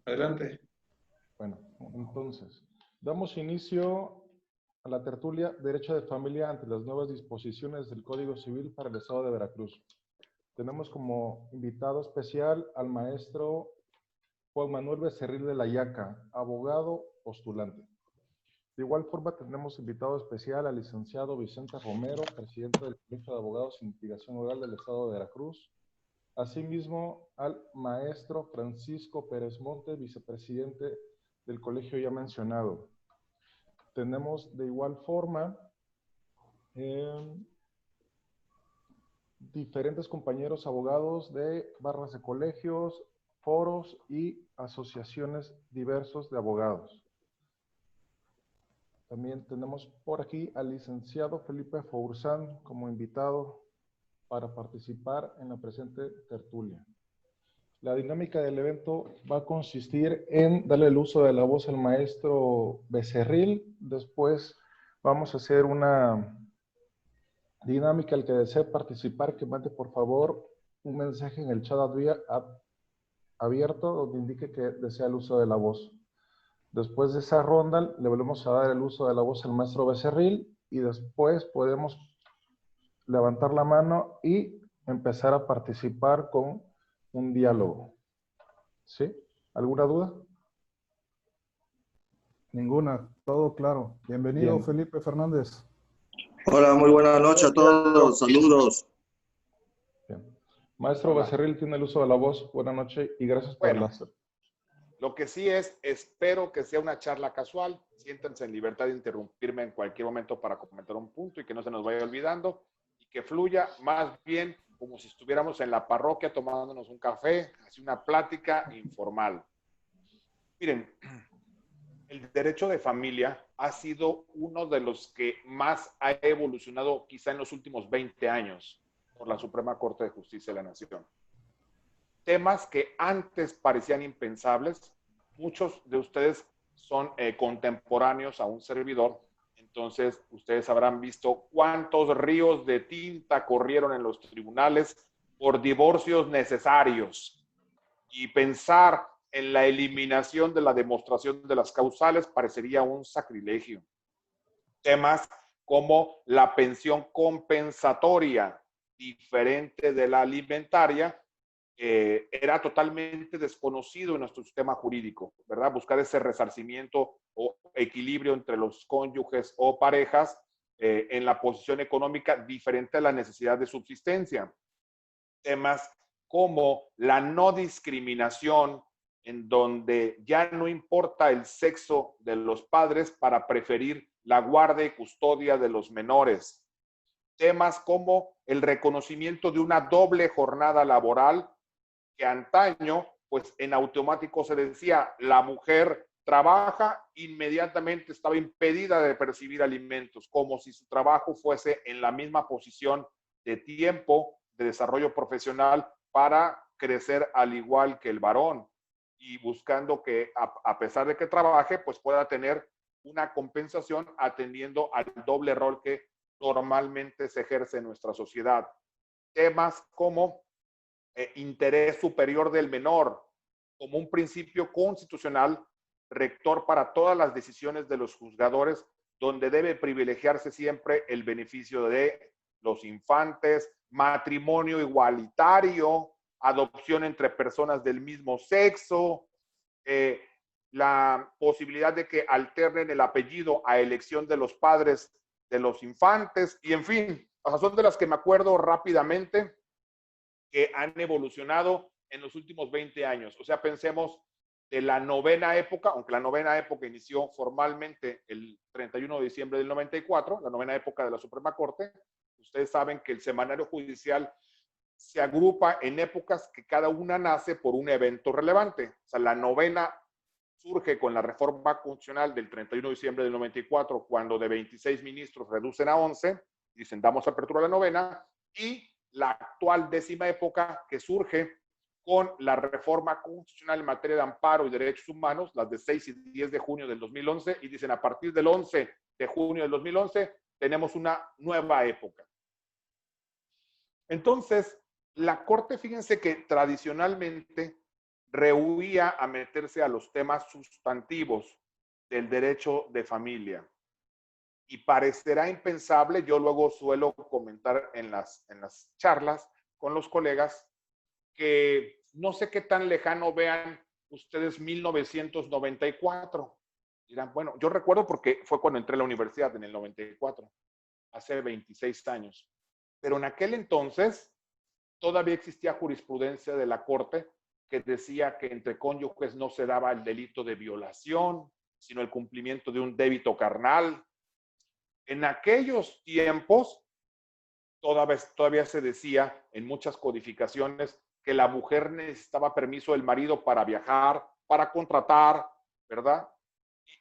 Adelante. Bueno, entonces, damos inicio a la tertulia Derecho de Familia ante las nuevas disposiciones del Código Civil para el Estado de Veracruz. Tenemos como invitado especial al maestro Juan Manuel Becerril de la Yaca, abogado postulante. De igual forma, tenemos invitado especial al licenciado Vicente Romero, presidente del Colegio de Abogados en Litigación Oral del Estado de Veracruz. Asimismo, al maestro Francisco Pérez Monte, vicepresidente del colegio ya mencionado. Tenemos de igual forma diferentes compañeros abogados de barras de colegios, foros y asociaciones diversos de abogados. También tenemos por aquí al licenciado Felipe Foursán como invitado para participar en la presente tertulia. La dinámica del evento va a consistir en darle el uso de la voz al maestro Becerril. Después vamos a hacer una dinámica. El que desee participar, que mande por favor un mensaje en el chat abierto donde indique que desea el uso de la voz. Después de esa ronda, le volvemos a dar el uso de la voz al maestro Becerril y después podemos levantar la mano y empezar a participar con un diálogo. ¿Sí? ¿Alguna duda? Ninguna, todo claro. Bienvenido, Bien. Felipe Fernández. Hola, muy buenas noches a todos. Saludos. Bien. Maestro Becerril tiene el uso de la voz. Buenas noches y gracias por Bueno, la... lo que sí es, espero que sea una charla casual. Siéntense en libertad de interrumpirme en cualquier momento para comentar un punto y que no se nos vaya olvidando y que fluya más bien como si estuviéramos en la parroquia tomándonos un café, así una plática informal. Miren, el derecho de familia ha sido uno de los que más ha evolucionado quizá en los últimos 20 años por la Suprema Corte de Justicia de la Nación. Temas que antes parecían impensables, muchos de ustedes son contemporáneos a un servidor, entonces ustedes habrán visto cuántos ríos de tinta corrieron en los tribunales por divorcios necesarios y pensar en la eliminación de la demostración de las causales parecería un sacrilegio. Temas como la pensión compensatoria, diferente de la alimentaria, era totalmente desconocido en nuestro sistema jurídico, ¿verdad? Buscar ese resarcimiento o equilibrio entre los cónyuges o parejas en la posición económica diferente a la necesidad de subsistencia. Temas como la no discriminación, en donde ya no importa el sexo de los padres para preferir la guardia y custodia de los menores. Temas como el reconocimiento de una doble jornada laboral, que antaño, pues en automático se decía, la mujer trabaja, inmediatamente estaba impedida de percibir alimentos, como si su trabajo fuese en la misma posición de tiempo, de desarrollo profesional para crecer al igual que el varón y buscando que a pesar de que trabaje, pues pueda tener una compensación atendiendo al doble rol que normalmente se ejerce en nuestra sociedad. Temas como interés superior del menor, como un principio constitucional rector para todas las decisiones de los juzgadores, donde debe privilegiarse siempre el beneficio de los infantes, matrimonio igualitario, adopción entre personas del mismo sexo, la posibilidad de que alternen el apellido a elección de los padres de los infantes, y en fin, son de las que me acuerdo rápidamente que han evolucionado en los últimos 20 años. O sea, pensemos de la novena época, aunque la novena época inició formalmente el 31 de diciembre del 94, la novena época de la Suprema Corte. Ustedes saben que el semanario judicial se agrupa en épocas que cada una nace por un evento relevante. O sea, la novena surge con la reforma constitucional del 31 de diciembre del 94, cuando de 26 ministros reducen a 11, dicen damos apertura a la novena, y la actual décima época que surge con la reforma constitucional en materia de amparo y derechos humanos, las de 6 y 10 de junio del 2011, y dicen a partir del 11 de junio del 2011 tenemos una nueva época. Entonces, la Corte, fíjense que tradicionalmente rehuía a meterse a los temas sustantivos del derecho de familia. Y parecerá impensable, yo luego suelo comentar en las charlas con los colegas, que no sé qué tan lejano vean ustedes 1994. Dirán, bueno, yo recuerdo porque fue cuando entré a la universidad, en el 94, hace 26 años. Pero en aquel entonces todavía existía jurisprudencia de la Corte que decía que entre cónyuges no se daba el delito de violación, sino el cumplimiento de un débito carnal. En aquellos tiempos todavía se decía en muchas codificaciones que la mujer necesitaba permiso del marido para viajar, para contratar, ¿verdad?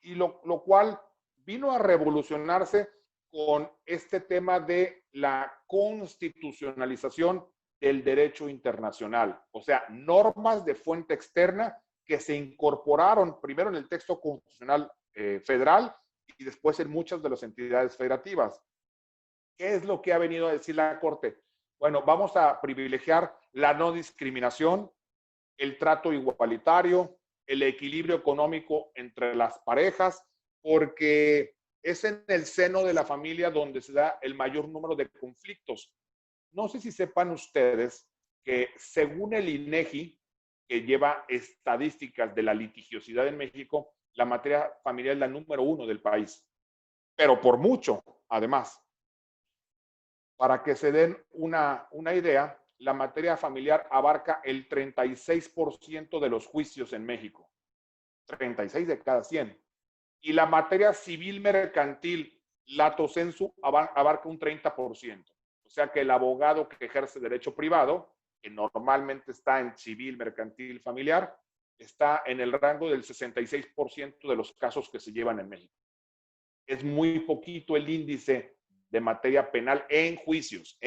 Y lo cual vino a revolucionarse con este tema de la constitucionalización del derecho internacional, o sea, normas de fuente externa que se incorporaron primero en el texto constitucional federal y después en muchas de las entidades federativas. ¿Qué es lo que ha venido a decir la Corte? Bueno, vamos a privilegiar la no discriminación, el trato igualitario, el equilibrio económico entre las parejas, porque es en el seno de la familia donde se da el mayor número de conflictos. No sé si sepan ustedes que según el INEGI, que lleva estadísticas de la litigiosidad en México, la materia familiar es la número 1 del país, pero por mucho, además. Para que se den una idea, la materia familiar abarca el 36% de los juicios en México. 36 de cada 100. Y la materia civil mercantil, lato sensu, abarca un 30%. O sea que el abogado que ejerce derecho privado, que normalmente está en civil, mercantil, familiar, está en el rango del 66% de los casos que se llevan en México. Es muy poquito el índice de materia penal en juicios,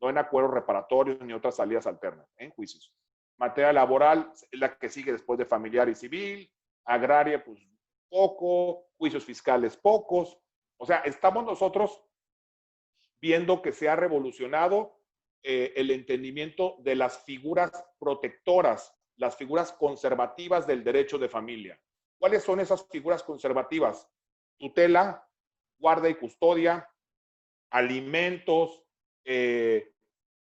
no en acuerdos reparatorios ni otras salidas alternas, en juicios. Materia laboral es la que sigue después de familiar y civil, agraria, pues poco, juicios fiscales pocos. O sea, estamos nosotros viendo que se ha revolucionado el entendimiento de las figuras protectoras, las figuras conservativas del derecho de familia. ¿Cuáles son esas figuras conservativas? Tutela, guarda y custodia, alimentos,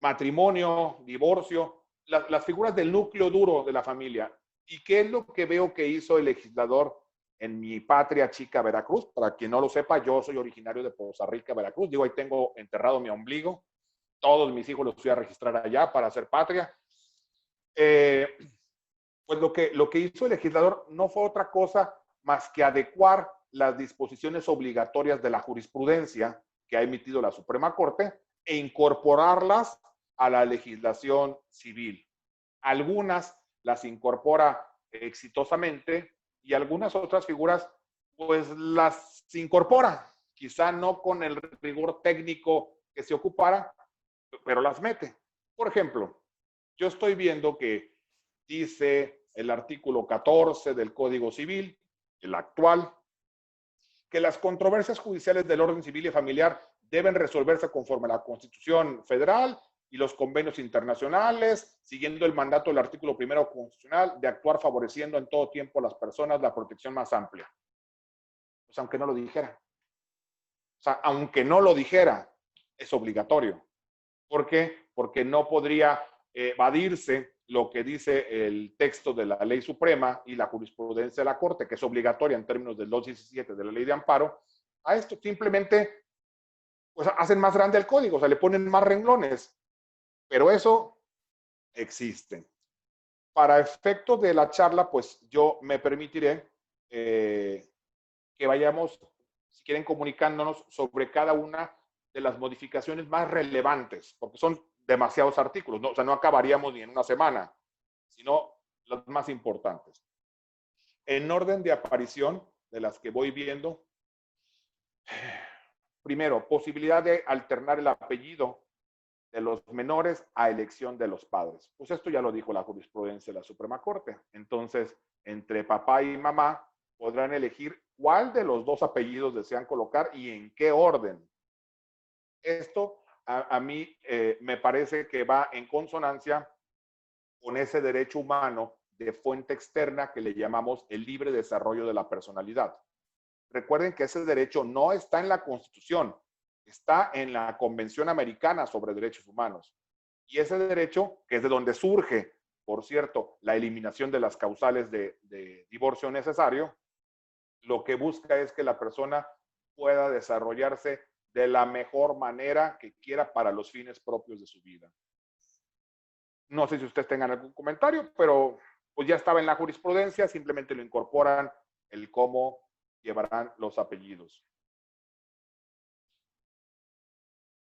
matrimonio, divorcio, las figuras del núcleo duro de la familia. ¿Y qué es lo que veo que hizo el legislador en mi patria chica, Veracruz? Para quien no lo sepa, yo soy originario de Poza Rica, Veracruz. Digo, ahí tengo enterrado mi ombligo. Todos mis hijos los fui a registrar allá para hacer patria. Pues lo que hizo el legislador no fue otra cosa más que adecuar las disposiciones obligatorias de la jurisprudencia que ha emitido la Suprema Corte e incorporarlas a la legislación civil. Algunas las incorpora exitosamente y algunas otras figuras pues las incorpora, quizá no con el rigor técnico que se ocupara, pero las mete. Por ejemplo, yo estoy viendo que dice el artículo 14 del Código Civil, el actual, que las controversias judiciales del orden civil y familiar deben resolverse conforme a la Constitución Federal y los convenios internacionales, siguiendo el mandato del artículo 1 constitucional de actuar favoreciendo en todo tiempo a las personas la protección más amplia. Pues aunque no lo dijera. O sea, aunque no lo dijera, es obligatorio. ¿Por qué? Porque no podría evadirse lo que dice el texto de la Ley Suprema y la jurisprudencia de la Corte, que es obligatoria en términos del 217 de la Ley de Amparo. A esto simplemente pues, hacen más grande el código, o sea, le ponen más renglones. Pero eso existe. Para efectos de la charla, pues yo me permitiré que vayamos, si quieren, comunicándonos sobre cada una de las modificaciones más relevantes, porque son demasiados artículos, ¿no? O sea, no acabaríamos ni en una semana, sino las más importantes. En orden de aparición de las que voy viendo, primero, posibilidad de alternar el apellido de los menores a elección de los padres. Pues esto ya lo dijo la jurisprudencia de la Suprema Corte. Entonces, entre papá y mamá podrán elegir cuál de los dos apellidos desean colocar y en qué orden. Esto a mí me parece que va en consonancia con ese derecho humano de fuente externa que le llamamos el libre desarrollo de la personalidad. Recuerden que ese derecho no está en la Constitución, está en la Convención Americana sobre Derechos Humanos. Y ese derecho, que es de donde surge, por cierto, la eliminación de las causales de divorcio necesario, lo que busca es que la persona pueda desarrollarse de la mejor manera que quiera para los fines propios de su vida. No sé si ustedes tengan algún comentario, pero pues ya estaba en la jurisprudencia, simplemente lo incorporan el cómo llevarán los apellidos.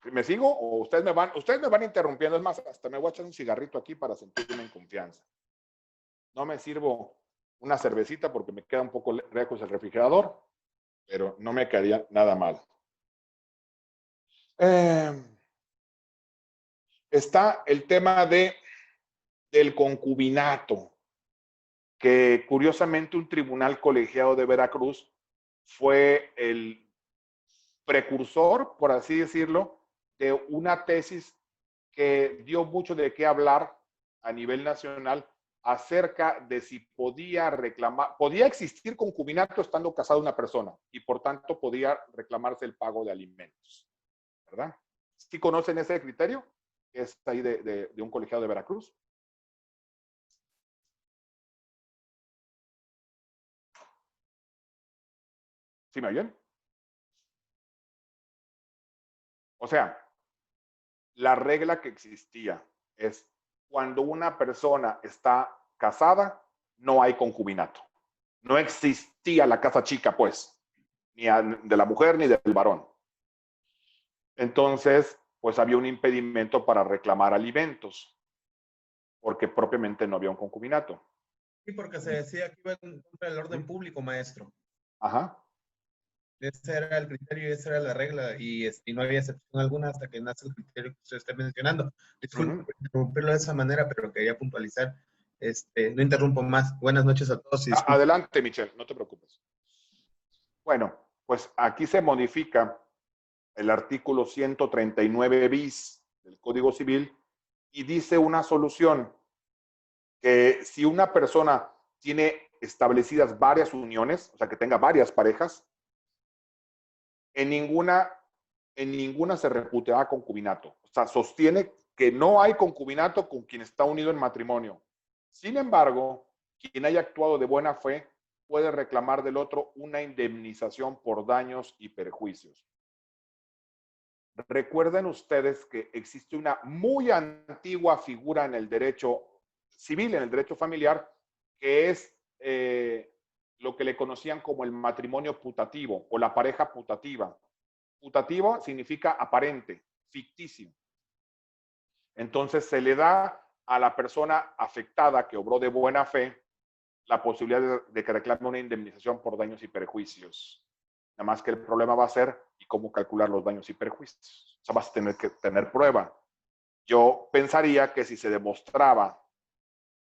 ¿Me sigo o ustedes me van interrumpiendo? Es más, hasta me voy a echar un cigarrito aquí para sentirme en confianza. No me sirvo una cervecita porque me queda un poco lejos el refrigerador, pero no me quedaría nada mal. Está el tema del concubinato, que curiosamente un tribunal colegiado de Veracruz fue el precursor, por así decirlo, de una tesis que dio mucho de qué hablar a nivel nacional acerca de si podía existir concubinato estando casada una persona y por tanto podía reclamarse el pago de alimentos, ¿verdad? ¿Sí conocen ese criterio? Es ahí de un colegiado de Veracruz. ¿Sí me oyen? O sea, la regla que existía es cuando una persona está casada, no hay concubinato. No existía la casa chica, pues, ni de la mujer ni del varón. Entonces, pues había un impedimento para reclamar alimentos, porque propiamente no había un concubinato. Sí, porque se decía que iba en contra del orden público, maestro. Ajá. Ese era el criterio y esa era la regla, y no había excepción alguna hasta que nace el criterio que usted está mencionando. Disculpe por interrumpirlo de esa manera, pero quería puntualizar. No interrumpo más. Buenas noches a todos. Adelante, Michelle, no te preocupes. Bueno, pues aquí se modifica el artículo 139 bis del Código Civil y dice una solución que si una persona tiene establecidas varias uniones, o sea, que tenga varias parejas, en ninguna se reputará concubinato. O sea, sostiene que no hay concubinato con quien está unido en matrimonio. Sin embargo, quien haya actuado de buena fe puede reclamar del otro una indemnización por daños y perjuicios. Recuerden ustedes que existe una muy antigua figura en el derecho civil, en el derecho familiar, que es lo que le conocían como el matrimonio putativo o la pareja putativa. Putativo significa aparente, ficticio. Entonces se le da a la persona afectada que obró de buena fe la posibilidad de que reclame una indemnización por daños y perjuicios. Nada más que el problema va a ser y cómo calcular los daños y perjuicios. O sea, vas a tener que tener prueba. Yo pensaría que si se demostraba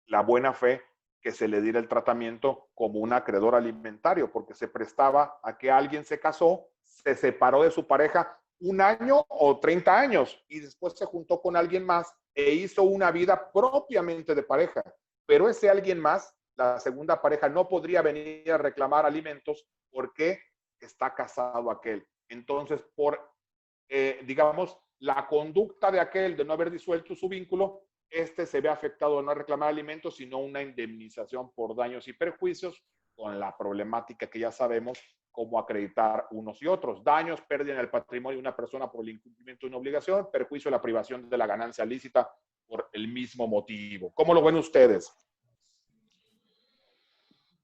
la buena fe, que se le diera el tratamiento como un acreedor alimentario, porque se prestaba a que alguien se casó, se separó de su pareja un año o 30 años y después se juntó con alguien más e hizo una vida propiamente de pareja. Pero ese alguien más, la segunda pareja, no podría venir a reclamar alimentos porque está casado aquel. Entonces, por, digamos, la conducta de aquel de no haber disuelto su vínculo, se ve afectado a no reclamar alimentos, sino una indemnización por daños y perjuicios, con la problemática que ya sabemos cómo acreditar unos y otros. Daños, pérdida en el patrimonio de una persona por el incumplimiento de una obligación, perjuicio, la privación de la ganancia lícita por el mismo motivo. ¿Cómo lo ven ustedes?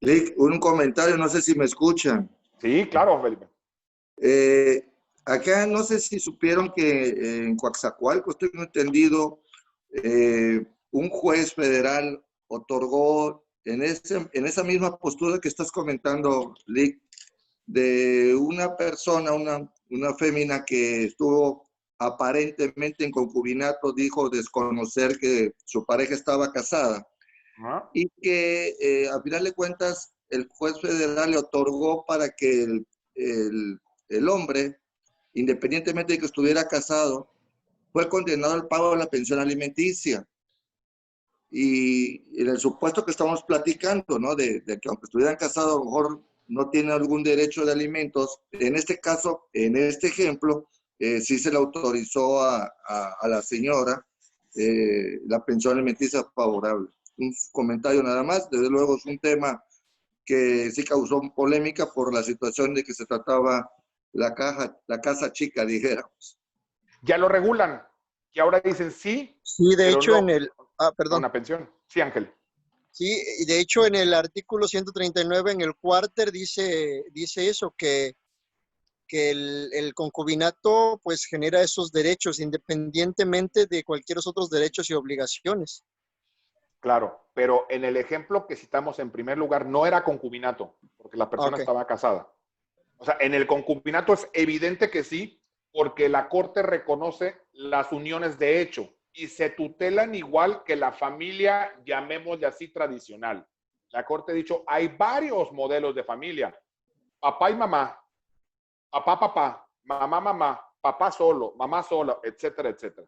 Lick, un comentario, no sé si me escuchan. Sí, claro, Felipe. Acá no sé si supieron que en Coatzacoalcos, tengo entendido, un juez federal otorgó en esa misma postura que estás comentando, Lick, de una persona, una fémina que estuvo aparentemente en concubinato, dijo desconocer que su pareja estaba casada. Y que a final de cuentas el juez federal le otorgó para que el hombre, independientemente de que estuviera casado, fue condenado al pago de la pensión alimenticia. Y en el supuesto que estamos platicando, ¿no? De que aunque estuvieran casados, a lo mejor no tienen algún derecho de alimentos. En este caso, en este ejemplo, sí se le autorizó a la señora la pensión alimenticia favorable. Un comentario nada más. Desde luego es un tema que sí causó polémica por la situación de que se trataba la casa chica, dijéramos. Ya lo regulan. Y ahora dicen sí, Sí, de pero hecho no a perdón. una pensión. Sí, Ángel. Sí, y de hecho en el artículo 139, en el cuarter, dice eso, que el concubinato pues genera esos derechos independientemente de cualquier otros derechos y obligaciones. Claro, pero en el ejemplo que citamos en primer lugar no era concubinato, porque la persona Ok. estaba casada. O sea, en el concubinato es evidente que sí, porque la Corte reconoce las uniones de hecho y se tutelan igual que la familia, llamémosle así, tradicional. La Corte ha dicho, hay varios modelos de familia. Papá y mamá, papá, mamá, papá solo, mamá sola, etcétera, etcétera.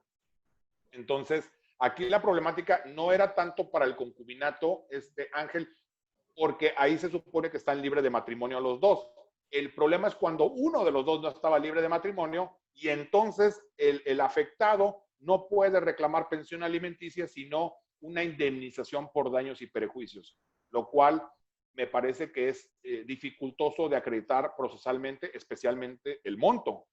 Entonces, aquí la problemática no era tanto para el concubinato, Ángel, porque ahí se supone que están libres de matrimonio los dos. El problema es cuando uno de los dos no estaba libre de matrimonio y entonces el afectado no puede reclamar pensión alimenticia, sino una indemnización por daños y perjuicios, lo cual me parece que es dificultoso de acreditar procesalmente, especialmente el monto.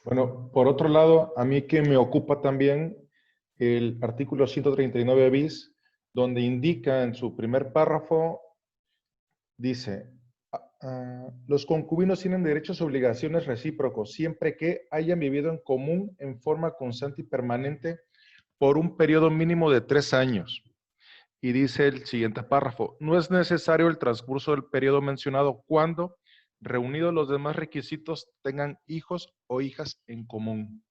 Bueno, por otro lado, a mí que me ocupa también el artículo 139 bis, donde indica en su primer párrafo, dice, los concubinos tienen derechos y obligaciones recíprocos siempre que hayan vivido en común en forma constante y permanente por un periodo mínimo de 3 años. Y dice el siguiente párrafo, no es necesario el transcurso del periodo mencionado cuando, reunidos los demás requisitos, tengan hijos o hijas en común.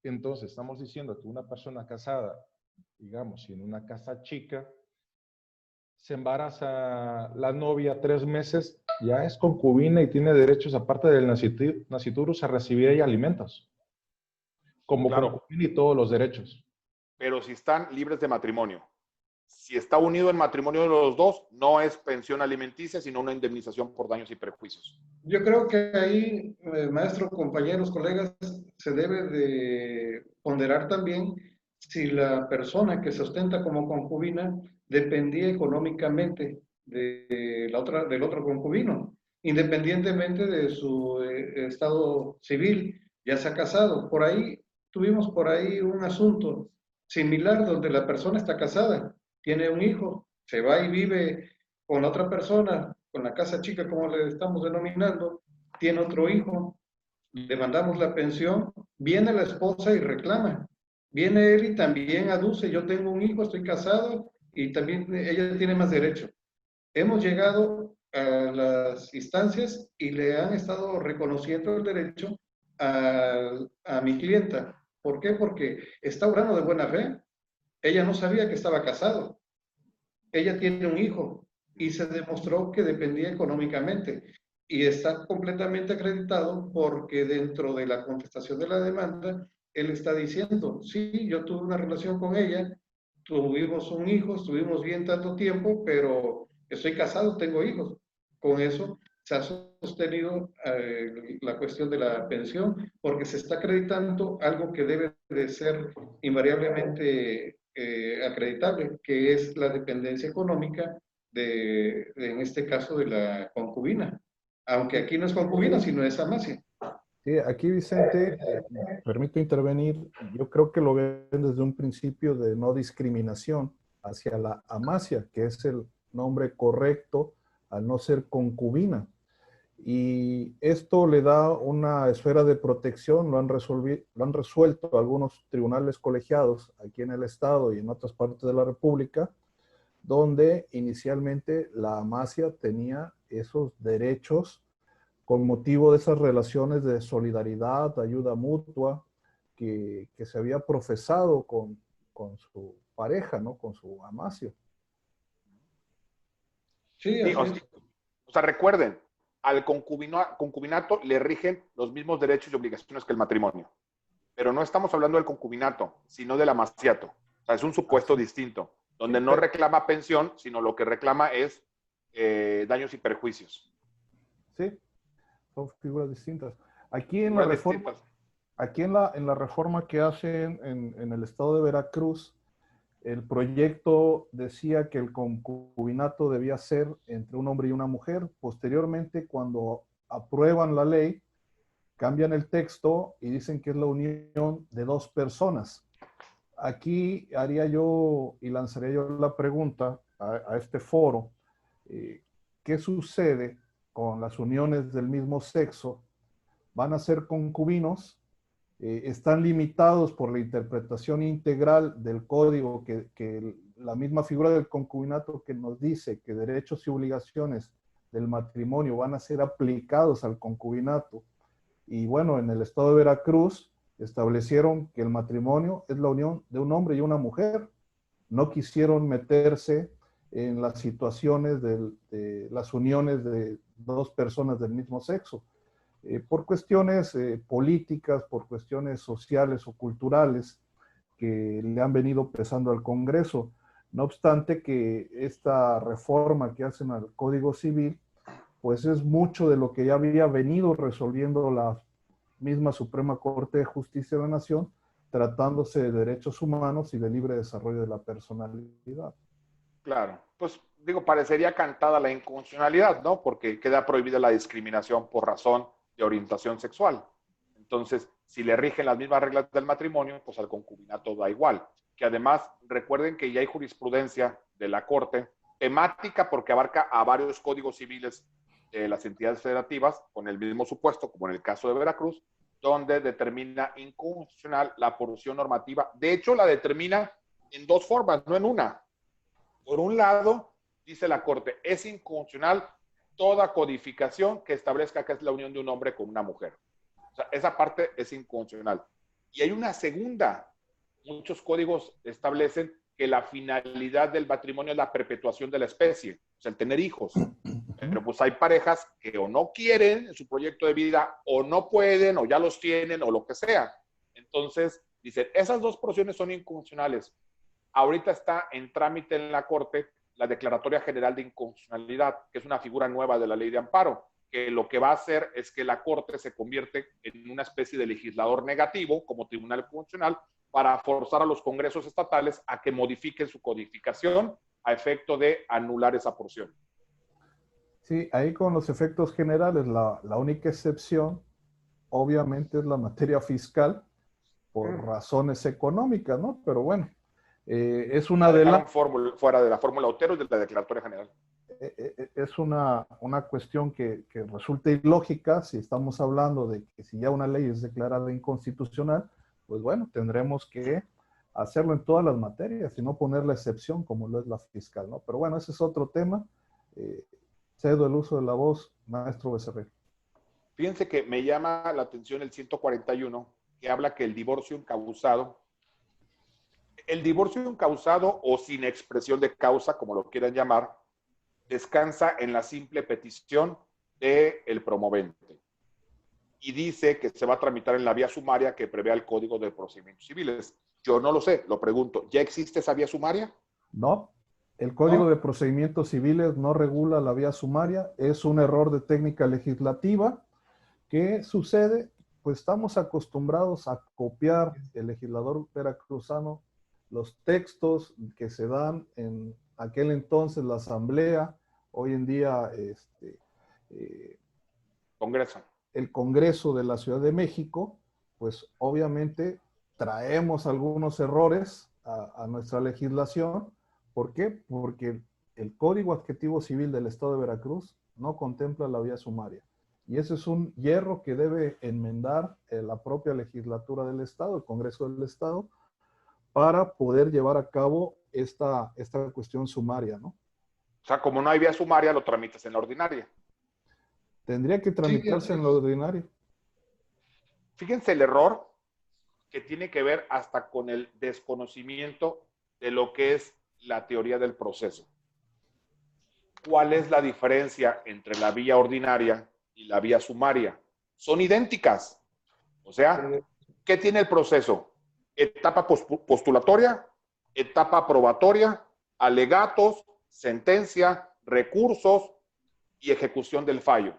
Entonces, estamos diciendo que una persona casada, digamos, si en una casa chica, se embaraza la novia 3 meses, ya es concubina y tiene derechos, aparte del naciturus, a recibir ella alimentos. Como Claro, concubina y todos los derechos. pero si están libres de matrimonio. Si está unido en matrimonio de los dos, no es pensión alimenticia, sino una indemnización por daños y perjuicios. Yo creo que ahí, maestro, compañeros, colegas, se debe de ponderar también si la persona que se ostenta como concubina dependía económicamente del otro concubino, independientemente de su estado civil, ya se ha casado. Tuvimos por ahí un asunto similar donde la persona está casada, tiene un hijo, se va y vive con la otra persona, con la casa chica, como le estamos denominando, tiene otro hijo, le mandamos la pensión, viene la esposa y reclama. Viene él y también aduce, yo tengo un hijo, estoy casado y también ella tiene más derecho. Hemos llegado a las instancias y le han estado reconociendo el derecho a mi clienta. ¿Por qué? Porque está obrando de buena fe. Ella no sabía que estaba casado. Ella tiene un hijo y se demostró que dependía económicamente y está completamente acreditado porque dentro de la contestación de la demanda, él está diciendo, sí, yo tuve una relación con ella, tuvimos un hijo, estuvimos bien tanto tiempo, pero estoy casado, tengo hijos. Con eso se ha sostenido la cuestión de la pensión porque se está acreditando algo que debe de ser invariablemente acreditable, que es la dependencia económica en este caso, de la concubina. Aunque aquí no es concubina, sino es amasia. Sí, aquí Vicente, me permito intervenir. Yo creo que lo ven desde un principio de no discriminación hacia la amasia, que es el nombre correcto al no ser concubina. Y esto le da una esfera de protección, lo han resuelto algunos tribunales colegiados aquí en el estado y en otras partes de la República, donde inicialmente la amasia tenía esos derechos con motivo de esas relaciones de solidaridad, ayuda mutua, que se había profesado con su pareja, ¿no? Con su amasio. Sí, Sí, así es. o sea, recuerden, al concubinato le rigen los mismos derechos y obligaciones que el matrimonio. pero no estamos hablando del concubinato, sino del amaciato. O sea, es un supuesto distinto, donde no reclama pensión, sino lo que reclama es daños y perjuicios. Sí, son figuras distintas. Aquí en la reforma, aquí en la reforma que hacen en el estado de Veracruz, el proyecto decía que el concubinato debía ser entre un hombre y una mujer. Posteriormente, cuando aprueban la ley, cambian el texto y dicen que es la unión de dos personas. Aquí haría yo y lanzaría yo la pregunta a este foro, ¿qué sucede con las uniones del mismo sexo? ¿Van a ser concubinos? Están limitados por la interpretación integral del código que la misma figura del concubinato que nos dice que derechos y obligaciones del matrimonio van a ser aplicados al concubinato. Y bueno, en el estado de Veracruz establecieron que el matrimonio es la unión de un hombre y una mujer. No quisieron meterse en las situaciones de las uniones de dos personas del mismo sexo. Por cuestiones políticas, por cuestiones sociales o culturales que le han venido pesando al Congreso. No obstante que esta reforma que hacen al Código Civil, pues es mucho de lo que ya había venido resolviendo la misma Suprema Corte de Justicia de la Nación, tratándose de derechos humanos y de libre desarrollo de la personalidad. Claro, pues digo, parecería cantada la inconstitucionalidad, ¿no? Porque queda prohibida la discriminación por razón de orientación sexual. Entonces, si le rigen las mismas reglas del matrimonio, pues al concubinato da igual. Que además, recuerden que ya hay jurisprudencia de la Corte, temática porque abarca a varios códigos civiles de las entidades federativas, con el mismo supuesto, como en el caso de Veracruz, donde determina inconstitucional la porción normativa. De hecho, la determina en dos formas, no en una. Por un lado, dice la Corte, es inconstitucional toda codificación que establezca que es la unión de un hombre con una mujer. O sea, esa parte es inconstitucional. Y hay una segunda. Muchos códigos establecen que la finalidad del matrimonio es la perpetuación de la especie, o sea, el tener hijos. Pero pues hay parejas que o no quieren en su proyecto de vida, o no pueden, o ya los tienen, o lo que sea. Entonces, dicen, esas dos porciones son inconstitucionales. Ahorita está en trámite en la Corte la Declaratoria General de Inconstitucionalidad, que es una figura nueva de la Ley de Amparo, que lo que va a hacer es que la Corte se convierte en una especie de legislador negativo, como Tribunal Constitucional, para forzar a los congresos estatales a que modifiquen su codificación a efecto de anular esa porción. Sí, ahí con los efectos generales, la única excepción, obviamente, es la materia fiscal, por razones económicas, ¿no? Pero bueno, es una de las... fuera de la fórmula Otero y de la Declaratoria General. Es una cuestión que resulta ilógica si estamos hablando de que si ya una ley es declarada inconstitucional, pues bueno, tendremos que hacerlo en todas las materias y no poner la excepción como lo es la fiscal, ¿no? Pero bueno, ese es otro tema. Cedo el uso de la voz, maestro Becerril. Fíjense que me llama la atención el 141, que habla que el divorcio encausado o sin expresión de causa, como lo quieran llamar, descansa en la simple petición del promovente. Y dice que se va a tramitar en la vía sumaria que prevé el Código de Procedimientos Civiles. Yo no lo sé, lo pregunto. ¿Ya existe esa vía sumaria? No, el Código de Procedimientos Civiles no regula la vía sumaria. Es un error de técnica legislativa. ¿Qué sucede? Pues estamos acostumbrados a copiar el legislador veracruzano los textos que se dan en aquel entonces la Asamblea, hoy en día Congreso. El Congreso de la Ciudad de México, pues obviamente traemos algunos errores a nuestra legislación. ¿Por qué? Porque el Código Adjetivo Civil del Estado de Veracruz no contempla la vía sumaria. Y ese es un hierro que debe enmendar la propia legislatura del Estado, el Congreso del Estado, para poder llevar a cabo esta cuestión sumaria, ¿no? O sea, como no hay vía sumaria, lo tramitas en la ordinaria. Tendría que tramitarse en lo ordinario. Fíjense el error que tiene que ver hasta con el desconocimiento de lo que es la teoría del proceso. ¿Cuál es la diferencia entre la vía ordinaria y la vía sumaria? Son idénticas. O sea, ¿Qué tiene el proceso? Etapa postulatoria, etapa probatoria, alegatos, sentencia, recursos y ejecución del fallo.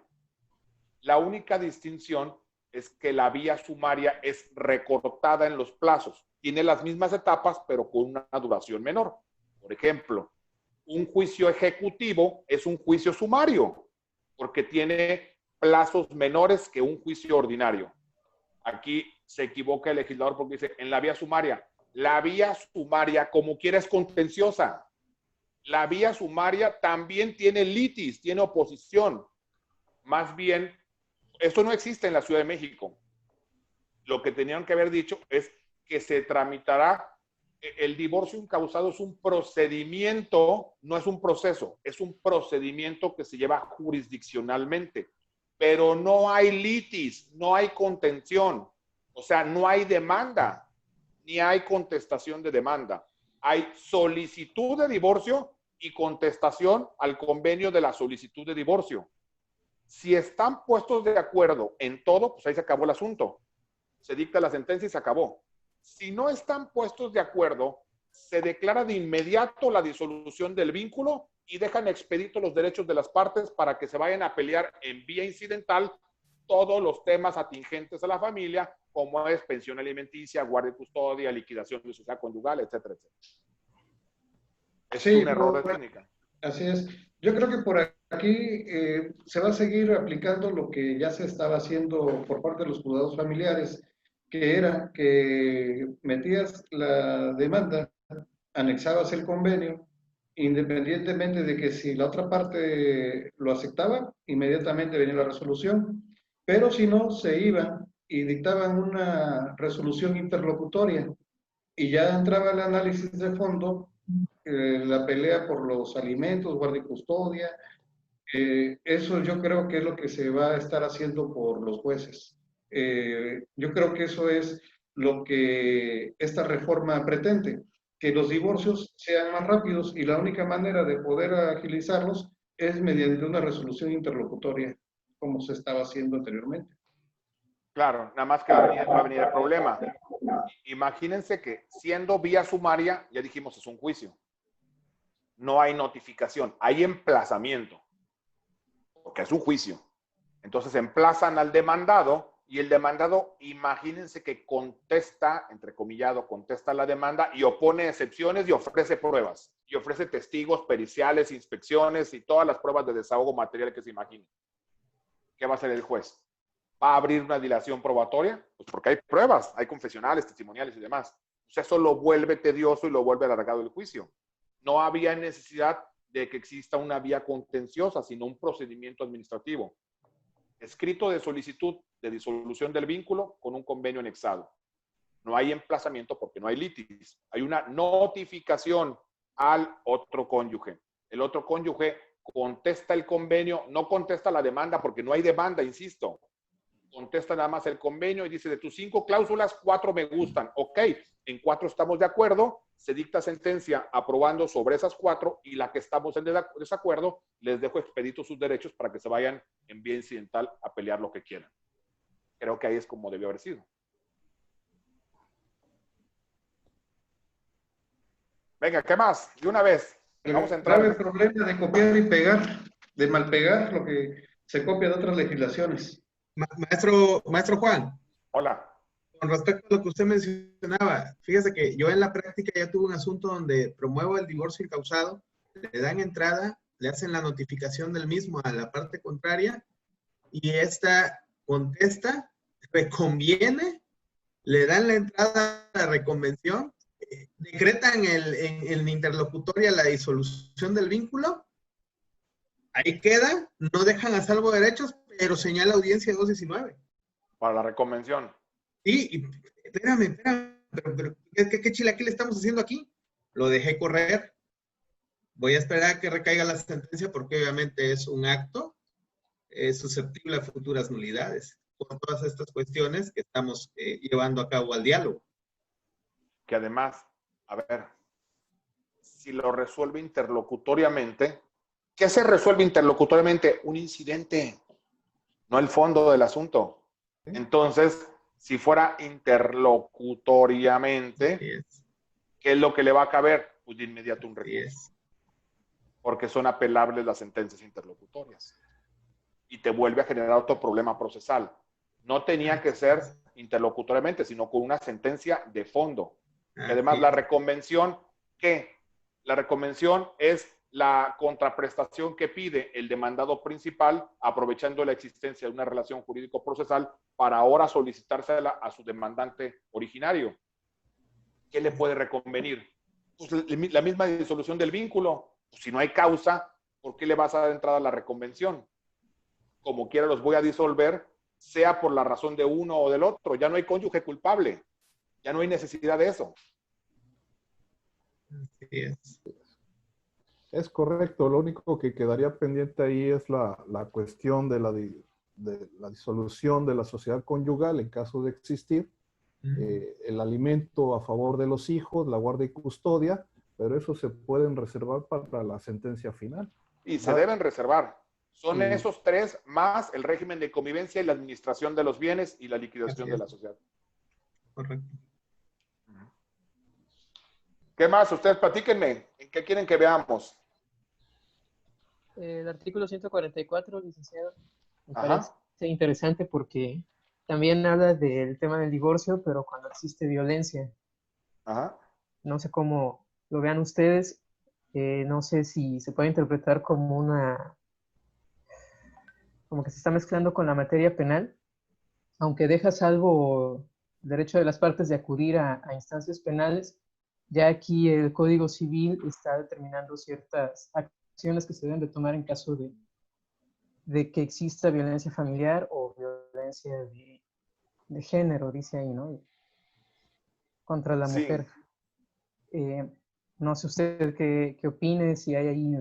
La única distinción es que la vía sumaria es recortada en los plazos. Tiene las mismas etapas, pero con una duración menor. Por ejemplo, un juicio ejecutivo es un juicio sumario, porque tiene plazos menores que un juicio ordinario. Aquí se equivoca el legislador porque dice, en la vía sumaria. La vía sumaria, como quiera, es contenciosa. La vía sumaria también tiene litis, tiene oposición. Más bien, esto no existe en la Ciudad de México. Lo que tenían que haber dicho es que se tramitará. El divorcio incausado es un procedimiento, no es un proceso, es un procedimiento que se lleva jurisdiccionalmente, pero no hay litis, no hay contención, o sea, no hay demanda, ni hay contestación de demanda. Hay solicitud de divorcio y contestación al convenio de la solicitud de divorcio. Si están puestos de acuerdo en todo, pues ahí se acabó el asunto. Se dicta la sentencia y se acabó. Si no están puestos de acuerdo, se declara de inmediato la disolución del vínculo y dejan expeditos los derechos de las partes para que se vayan a pelear en vía incidental todos los temas atingentes a la familia, como es pensión alimenticia, guardia y custodia, liquidación de sociedad conyugal, etcétera, etcétera. Es un error de técnica. Así es. Yo creo que por aquí se va a seguir aplicando lo que ya se estaba haciendo por parte de los juzgados familiares, que era que metías la demanda, anexabas el convenio, independientemente de que si la otra parte lo aceptaba, inmediatamente venía la resolución, pero si no, se iban y dictaban una resolución interlocutoria y ya entraba el análisis de fondo, la pelea por los alimentos, guardia y custodia. Eso yo creo que es lo que se va a estar haciendo por los jueces. Yo creo que eso es lo que esta reforma pretende, que los divorcios sean más rápidos y la única manera de poder agilizarlos es mediante una resolución interlocutoria, como se estaba haciendo anteriormente. Claro, nada más que va a venir el problema. Imagínense que siendo vía sumaria, ya dijimos, es un juicio. No hay notificación, hay emplazamiento, porque es un juicio. Entonces emplazan al demandado y el demandado, imagínense que contesta, entrecomillado, contesta la demanda y opone excepciones y ofrece pruebas. Y ofrece testigos, periciales, inspecciones y todas las pruebas de desahogo material que se imaginen. ¿Qué va a hacer el juez? ¿Va a abrir una dilación probatoria? Pues porque hay pruebas, hay confesionales, testimoniales y demás. Pues eso lo vuelve tedioso y lo vuelve alargado el juicio. No había necesidad de que exista una vía contenciosa, sino un procedimiento administrativo. Escrito de solicitud de disolución del vínculo con un convenio anexado. No hay emplazamiento porque no hay litis. Hay una notificación al otro cónyuge. El otro cónyuge contesta el convenio, no contesta la demanda porque no hay demanda, insisto. Contesta nada más el convenio y dice, de tus 5 cláusulas, 4 me gustan. Ok, en 4 estamos de acuerdo, se dicta sentencia aprobando sobre esas 4 y la que estamos en desacuerdo, les dejo expedito sus derechos para que se vayan en vía incidental a pelear lo que quieran. Creo que ahí es como debió haber sido. Venga, ¿qué más? De una vez. Vamos a entrar. Grave problema de copiar y pegar, de malpegar lo que se copia de otras legislaciones. Maestro Juan. Hola. Con respecto a lo que usted mencionaba, fíjese que yo en la práctica ya tuve un asunto donde promuevo el divorcio incausado, le dan entrada, le hacen la notificación del mismo a la parte contraria y esta contesta, reconviene, le dan la entrada a la reconvención, decretan en interlocutoria la disolución del vínculo, ahí queda, no dejan a salvo derechos, pero señala audiencia 219. Para la reconvención. Sí, espérame, pero ¿qué chilaquil estamos haciendo aquí? Lo dejé correr. Voy a esperar a que recaiga la sentencia porque obviamente es un acto susceptible a futuras nulidades por todas estas cuestiones que estamos llevando a cabo al diálogo. Que además, a ver, si lo resuelve interlocutoriamente, ¿qué se resuelve interlocutoriamente? Un incidente, no el fondo del asunto. Entonces, Si fuera interlocutoriamente, ¿qué es lo que le va a caber? Pues de inmediato un recurso. Porque son apelables las sentencias interlocutorias. Y te vuelve a generar otro problema procesal. No tenía que ser interlocutoriamente, sino con una sentencia de fondo. Y además, la reconvención, ¿qué? La reconvención es la contraprestación que pide el demandado principal, aprovechando la existencia de una relación jurídico-procesal para ahora solicitársela a su demandante originario. ¿Qué le puede reconvenir? Pues la misma disolución del vínculo. Pues si no hay causa, ¿por qué le vas a dar entrada a la reconvención? Como quiera los voy a disolver, sea por la razón de uno o del otro. Ya no hay cónyuge culpable. Ya no hay necesidad de eso. Así es. Es correcto. Lo único que quedaría pendiente ahí es la cuestión de la disolución de la sociedad conyugal en caso de existir, el alimento a favor de los hijos, la guardia y custodia, pero eso se pueden reservar para la sentencia final. Y se deben reservar. Son esos tres más el régimen de convivencia y la administración de los bienes y la liquidación de la sociedad. Correcto. ¿Qué más? Ustedes platíquenme. ¿En qué quieren que veamos? El artículo 144, licenciado, me parece interesante porque también habla del tema del divorcio, pero cuando existe violencia. No sé cómo lo vean ustedes. No sé si se puede interpretar como como que se está mezclando con la materia penal, aunque deja salvo el derecho de las partes de acudir a instancias penales. Ya aquí el Código Civil está determinando ciertas acciones que se deben de tomar en caso de que exista violencia familiar o violencia de género, dice ahí, ¿no? Contra la mujer. No sé usted qué opine, si hay ahí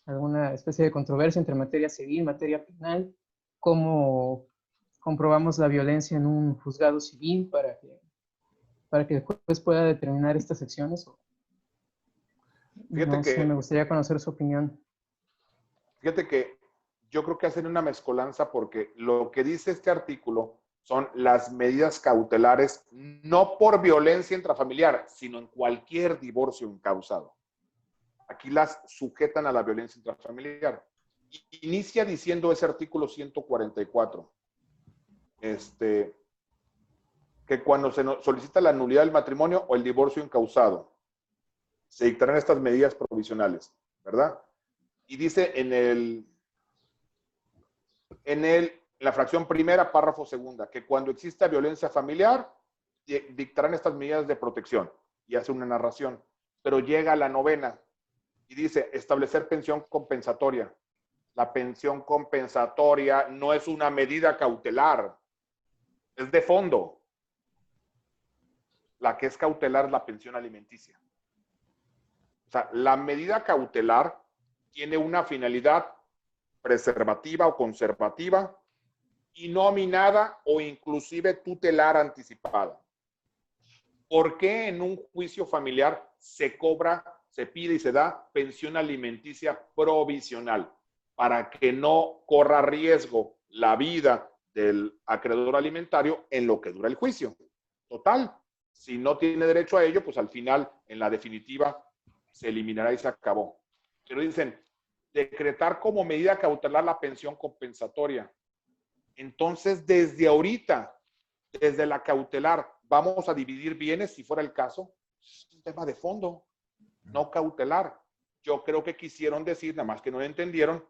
alguna especie de controversia entre materia civil, materia penal, cómo comprobamos la violencia en un juzgado civil para que el juez pueda determinar estas acciones. Fíjate no sé, me gustaría conocer su opinión. Fíjate que yo creo que hacen una mezcolanza porque lo que dice este artículo son las medidas cautelares, no por violencia intrafamiliar, sino en cualquier divorcio incausado. Aquí las sujetan a la violencia intrafamiliar. Inicia diciendo ese artículo 144, que cuando se solicita la nulidad del matrimonio o el divorcio incausado, se dictarán estas medidas provisionales, ¿verdad? Y dice en la fracción primera, párrafo segunda, que cuando exista violencia familiar, dictarán estas medidas de protección. Y hace una narración. Pero llega a la novena y dice, establecer pensión compensatoria. La pensión compensatoria no es una medida cautelar, es de fondo. La que es cautelar es la pensión alimenticia. O sea, la medida cautelar tiene una finalidad preservativa o conservativa y nominada o inclusive tutelar anticipada. ¿Por qué en un juicio familiar se cobra, se pide y se da pensión alimenticia provisional? Para que no corra riesgo la vida del acreedor alimentario en lo que dura el juicio. Total, si no tiene derecho a ello, pues al final, en la definitiva, se eliminará y se acabó. Pero dicen, decretar como medida cautelar la pensión compensatoria. Entonces, desde ahorita, desde la cautelar, vamos a dividir bienes, si fuera el caso. Es un tema de fondo, no cautelar. Yo creo que quisieron decir, nada más que no lo entendieron,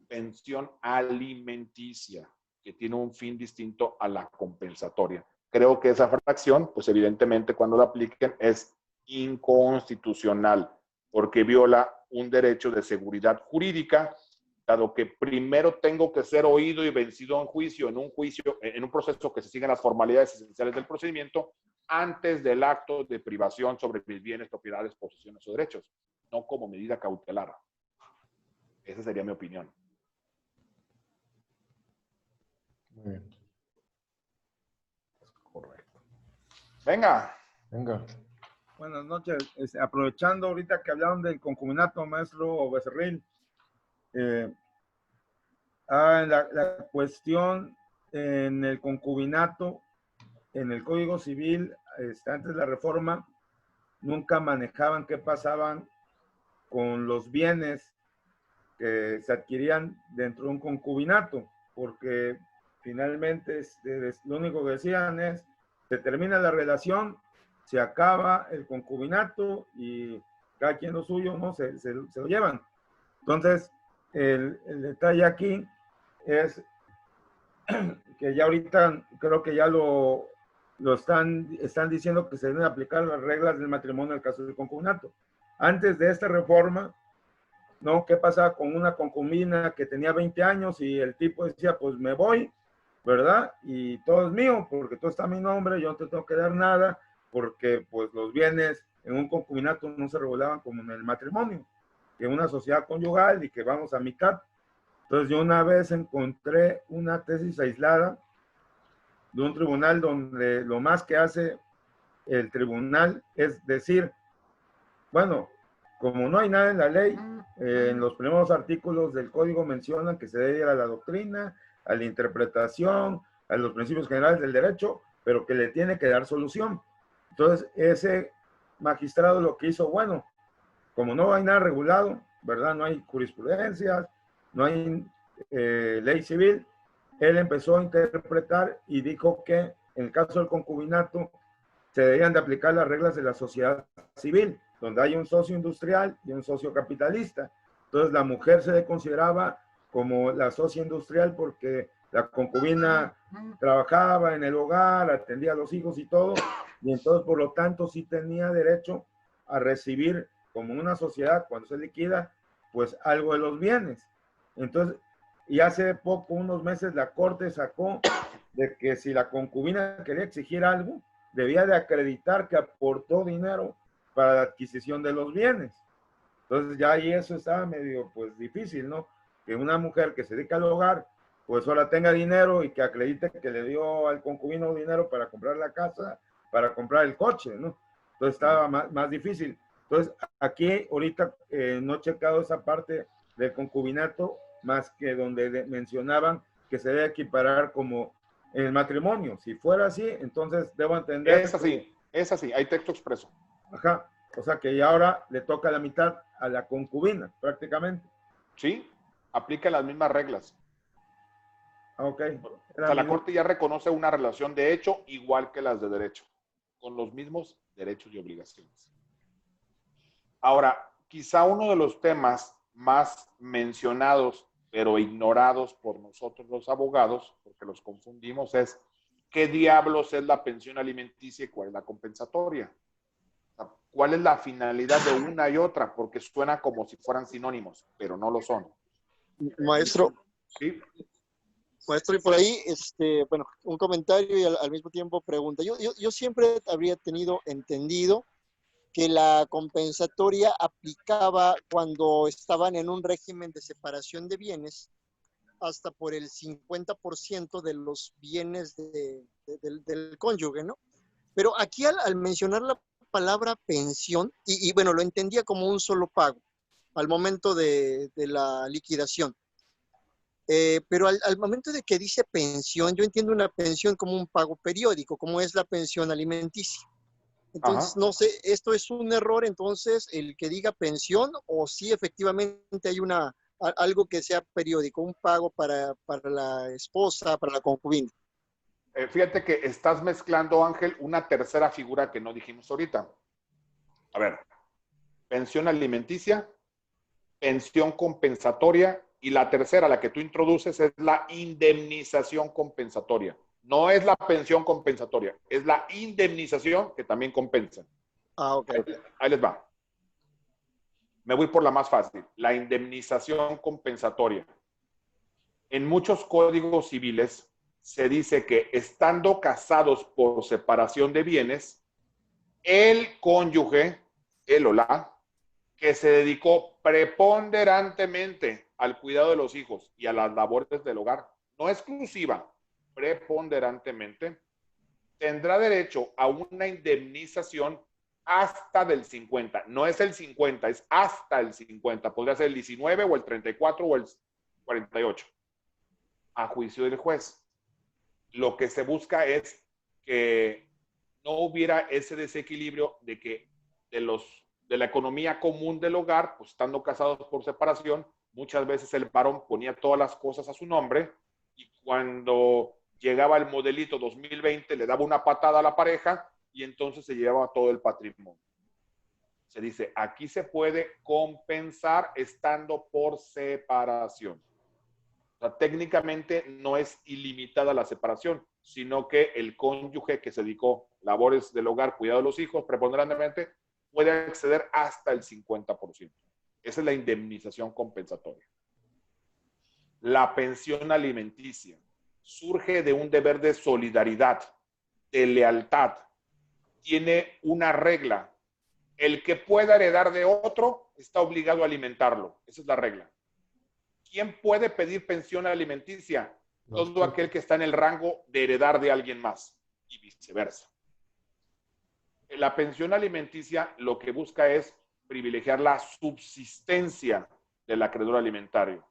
pensión alimenticia, que tiene un fin distinto a la compensatoria. Creo que esa fracción, pues evidentemente cuando la apliquen es inconstitucional, porque viola un derecho de seguridad jurídica, dado que primero tengo que ser oído y vencido en juicio, en un proceso que se sigan las formalidades esenciales del procedimiento, antes del acto de privación sobre mis bienes, propiedades, posesiones o derechos, no como medida cautelar. Esa sería mi opinión. Muy bien. Correcto. Venga. Buenas noches. Aprovechando ahorita que hablaron del concubinato, maestro Becerril, la cuestión en el concubinato en el Código Civil, antes de la reforma, nunca manejaban qué pasaban con los bienes que se adquirían dentro de un concubinato, porque finalmente lo único que decían es, se termina la relación, se acaba el concubinato y cada quien lo suyo, ¿no? Se lo llevan. Entonces, el detalle aquí es que ya ahorita creo que ya lo están diciendo que se deben aplicar las reglas del matrimonio en el caso del concubinato. Antes de esta reforma, ¿no? ¿Qué pasaba con una concubina que tenía 20 años y el tipo decía, pues me voy, ¿verdad? Y todo es mío, porque todo está a mi nombre, yo no te tengo que dar nada, porque pues los bienes en un concubinato no se regulaban como en el matrimonio, que es una sociedad conyugal y que vamos a mitad. Entonces yo una vez encontré una tesis aislada de un tribunal donde lo más que hace el tribunal es decir, bueno, como no hay nada en la ley, en los primeros artículos del código mencionan que se debe ir a la doctrina, a la interpretación, a los principios generales del derecho, pero que le tiene que dar solución. Entonces, ese magistrado lo que hizo, bueno, como no hay nada regulado, ¿verdad? No hay jurisprudencias, no hay ley civil, él empezó a interpretar y dijo que en el caso del concubinato se debían de aplicar las reglas de la sociedad civil, donde hay un socio industrial y un socio capitalista. Entonces la mujer se le consideraba como la socia industrial porque la concubina trabajaba en el hogar, atendía a los hijos y todo, y entonces por lo tanto sí tenía derecho a recibir como una sociedad cuando se liquida, pues algo de los bienes. Entonces, y hace poco, unos meses, la corte sacó de que si la concubina quería exigir algo, debía de acreditar que aportó dinero para la adquisición de los bienes. Entonces ya ahí eso estaba medio pues difícil, ¿no? Que una mujer que se dedica al hogar pues ahora tenga dinero y que acredite que le dio al concubino dinero para comprar la casa, para comprar el coche, ¿no? Entonces estaba más difícil. Entonces aquí ahorita no he checado esa parte del concubinato más que donde mencionaban que se debe equiparar como en el matrimonio. Si fuera así, entonces debo entender... Es así, hay texto expreso. Ajá, o sea que ya ahora le toca la mitad a la concubina, prácticamente. Sí, aplica las mismas reglas. Ok. O sea, la Corte ya reconoce una relación de hecho igual que las de derecho, con los mismos derechos y obligaciones. Ahora, quizá uno de los temas más mencionados, pero ignorados por nosotros los abogados, porque los confundimos, es ¿qué diablos es la pensión alimenticia y cuál es la compensatoria? O sea, ¿cuál es la finalidad de una y otra? Porque suena como si fueran sinónimos, pero no lo son. Maestro. Sí. Maestro, y por ahí, bueno, un comentario y al mismo tiempo pregunta. Yo siempre habría tenido entendido que la compensatoria aplicaba cuando estaban en un régimen de separación de bienes hasta por el 50% de los bienes del cónyuge, ¿no? Pero aquí al mencionar la palabra pensión, y bueno, lo entendía como un solo pago al momento de la liquidación. Pero al momento de que dice pensión, yo entiendo una pensión como un pago periódico, como es la pensión alimenticia. Entonces, no sé, ¿esto es un error entonces el que diga pensión o si efectivamente hay algo que sea periódico, un pago para la esposa, para la concubina? Fíjate que estás mezclando, Ángel, una tercera figura que no dijimos ahorita. A ver, pensión alimenticia, pensión compensatoria y la tercera, la que tú introduces, es la indemnización compensatoria. No es la pensión compensatoria, es la indemnización que también compensa. Ah, ok. Ahí les va. Me voy por la más fácil, la indemnización compensatoria. En muchos códigos civiles se dice que estando casados por separación de bienes, el cónyuge, él o la, que se dedicó preponderantemente al cuidado de los hijos y a las labores del hogar, no exclusiva, preponderantemente, tendrá derecho a una indemnización hasta del 50. No es el 50, es hasta el 50. Podría ser el 19 o el 34 o el 48. A juicio del juez. Lo que se busca es que no hubiera ese desequilibrio de que de la economía común del hogar, pues estando casados por separación, muchas veces el varón ponía todas las cosas a su nombre y cuando llegaba el modelito 2020 le daba una patada a la pareja y entonces se llevaba todo el patrimonio. Se dice, aquí se puede compensar estando por separación. O sea, técnicamente no es ilimitada la separación, sino que el cónyuge que se dedicó labores del hogar, cuidado de los hijos, preponderantemente, puede acceder hasta el 50%. Esa es la indemnización compensatoria. La pensión alimenticia surge de un deber de solidaridad, de lealtad. Tiene una regla. El que pueda heredar de otro está obligado a alimentarlo. Esa es la regla. ¿Quién puede pedir pensión alimenticia? Todo aquel que está en el rango de heredar de alguien más y viceversa. La pensión alimenticia lo que busca es privilegiar la subsistencia del acreedor alimentario.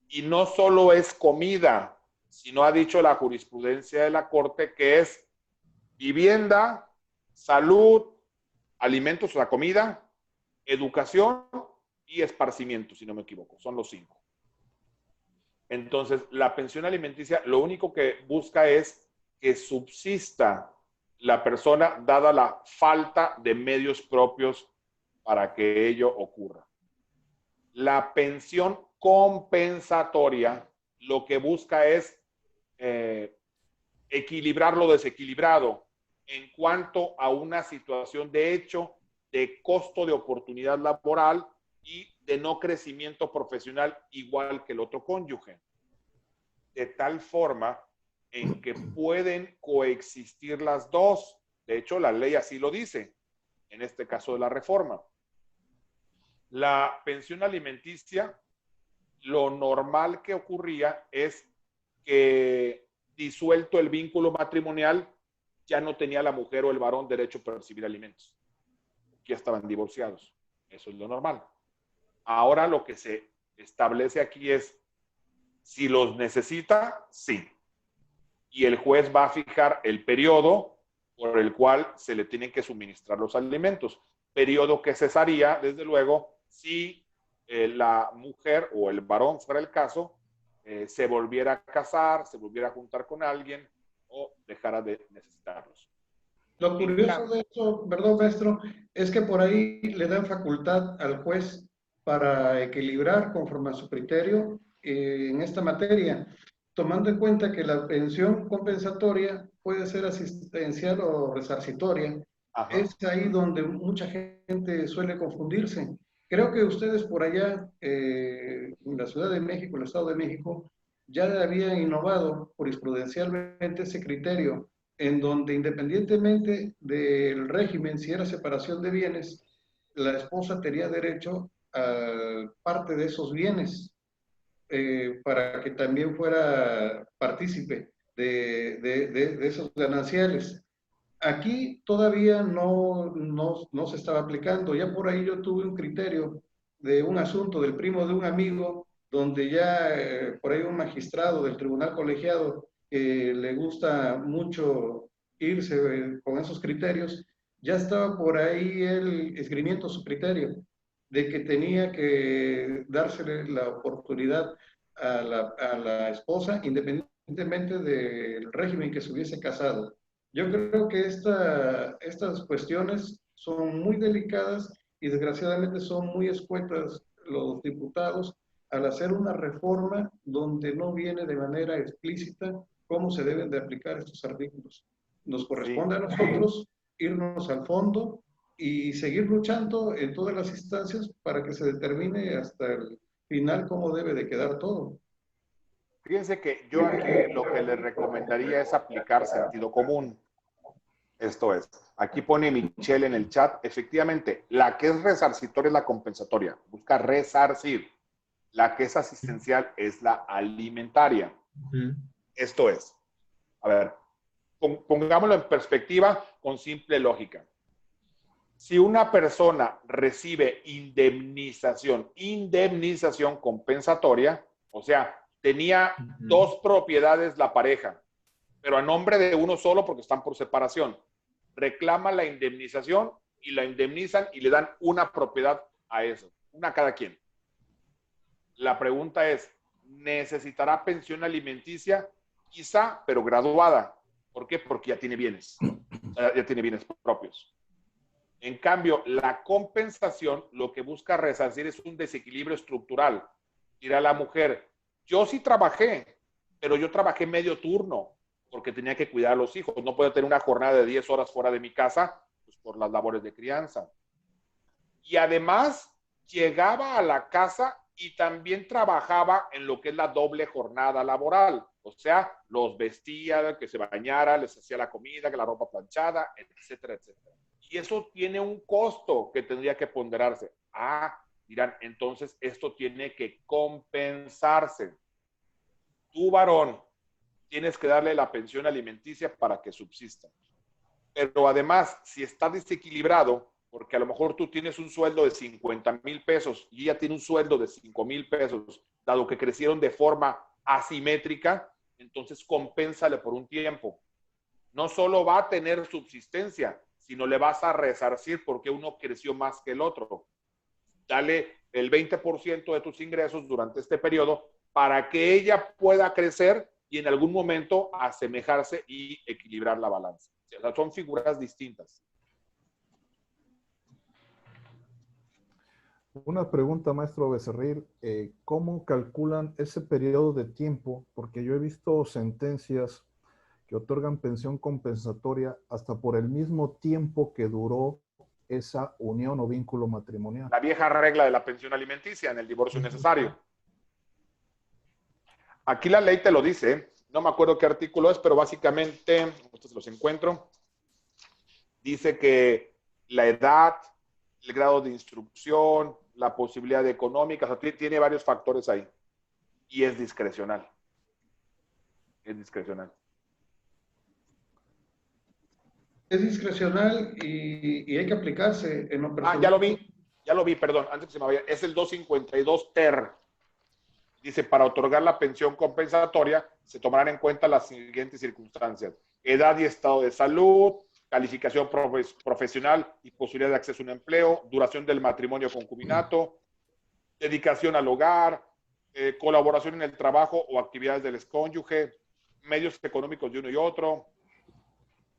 Y no solo es comida, sino ha dicho la jurisprudencia de la Corte que es vivienda, salud, alimentos, o sea, comida, educación y esparcimiento, si no me equivoco. Son los 5. Entonces, la pensión alimenticia lo único que busca es que subsista la persona dada la falta de medios propios para que ello ocurra. La pensión compensatoria lo que busca es equilibrar lo desequilibrado en cuanto a una situación de hecho de costo de oportunidad laboral y de no crecimiento profesional igual que el otro cónyuge. De tal forma en que pueden coexistir las dos. De hecho, la ley así lo dice, en este caso de la reforma. La pensión alimenticia, lo normal que ocurría es que disuelto el vínculo matrimonial, ya no tenía la mujer o el varón derecho a percibir alimentos. Ya estaban divorciados. Eso es lo normal. Ahora lo que se establece aquí es, si los necesita, sí. Y el juez va a fijar el periodo por el cual se le tienen que suministrar los alimentos. Periodo que cesaría, desde luego, si la mujer o el varón, fuera el caso, se volviera a casar, se volviera a juntar con alguien o dejara de necesitarlos. Lo curioso de eso, perdón, maestro, es que por ahí le dan facultad al juez para equilibrar conforme a su criterio en esta materia, tomando en cuenta que la pensión compensatoria puede ser asistencial o resarcitoria. Ajá. Es ahí donde mucha gente suele confundirse. Creo que ustedes por allá, en la Ciudad de México, el Estado de México, ya habían innovado jurisprudencialmente ese criterio, en donde independientemente del régimen, si era separación de bienes, la esposa tenía derecho a parte de esos bienes para que también fuera partícipe de esos gananciales. Aquí todavía no se estaba aplicando. Ya por ahí yo tuve un criterio de un asunto del primo de un amigo, donde ya por ahí un magistrado del tribunal colegiado que le gusta mucho irse con esos criterios, ya estaba por ahí él esgrimiendo su criterio de que tenía que dársele la oportunidad a la esposa independientemente del régimen que se hubiese casado. Yo creo que estas cuestiones son muy delicadas y desgraciadamente son muy escuetas los diputados al hacer una reforma donde no viene de manera explícita cómo se deben de aplicar estos artículos. Nos corresponde a nosotros irnos al fondo y seguir luchando en todas las instancias para que se determine hasta el final cómo debe de quedar todo. Fíjense que yo aquí lo que les recomendaría es aplicar sentido común. Esto es, aquí pone Michelle en el chat, efectivamente, la que es resarcitoria es la compensatoria, busca resarcir. La que es asistencial es la alimentaria. Esto es, a ver, pongámoslo en perspectiva con simple lógica. Si una persona recibe indemnización compensatoria, o sea, tenía 2 propiedades la pareja, pero a nombre de uno solo porque están por separación. Reclama la indemnización y la indemnizan y le dan una propiedad a eso, una a cada quien. La pregunta es, ¿necesitará pensión alimenticia? Quizá, pero graduada. ¿Por qué? Porque ya tiene bienes, ya tiene bienes propios. En cambio, la compensación lo que busca resarcir es un desequilibrio estructural. Dirá la mujer, yo sí trabajé, pero yo trabajé medio turno porque tenía que cuidar a los hijos. No puedo tener una jornada de 10 horas fuera de mi casa pues, por las labores de crianza. Y además, llegaba a la casa y también trabajaba en lo que es la doble jornada laboral. O sea, los vestía, que se bañara, les hacía la comida, que la ropa planchada, etcétera, etcétera. Y eso tiene un costo que tendría que ponderarse. Ah, dirán, entonces esto tiene que compensarse. Tú, varón, tienes que darle la pensión alimenticia para que subsista. Pero además, si está desequilibrado, porque a lo mejor tú tienes un sueldo de 50,000 pesos y ella tiene un sueldo de 5,000 pesos, dado que crecieron de forma asimétrica, entonces compénsale por un tiempo. No solo va a tener subsistencia, sino le vas a resarcir porque uno creció más que el otro. Dale el 20% de tus ingresos durante este periodo para que ella pueda crecer y en algún momento asemejarse y equilibrar la balanza. O sea, son figuras distintas. Una pregunta, maestro Becerril, ¿cómo calculan ese periodo de tiempo? Porque yo he visto sentencias que otorgan pensión compensatoria hasta por el mismo tiempo que duró esa unión o vínculo matrimonial. La vieja regla de la pensión alimenticia en el divorcio necesario. Aquí la ley te lo dice, no me acuerdo qué artículo es, pero básicamente, estos los encuentro, dice que la edad, el grado de instrucción, la posibilidad económica, o sea, tiene varios factores ahí. Y es discrecional. Es discrecional. Es discrecional y hay que aplicarse en lo personal. Ya lo vi, perdón, antes que se me vaya. Es el 252 ter. Dice, para otorgar la pensión compensatoria se tomarán en cuenta las siguientes circunstancias. Edad y estado de salud, calificación profesional y posibilidad de acceso a un empleo, duración del matrimonio concubinato, dedicación al hogar, colaboración en el trabajo o actividades del excónyuge, medios económicos de uno y otro,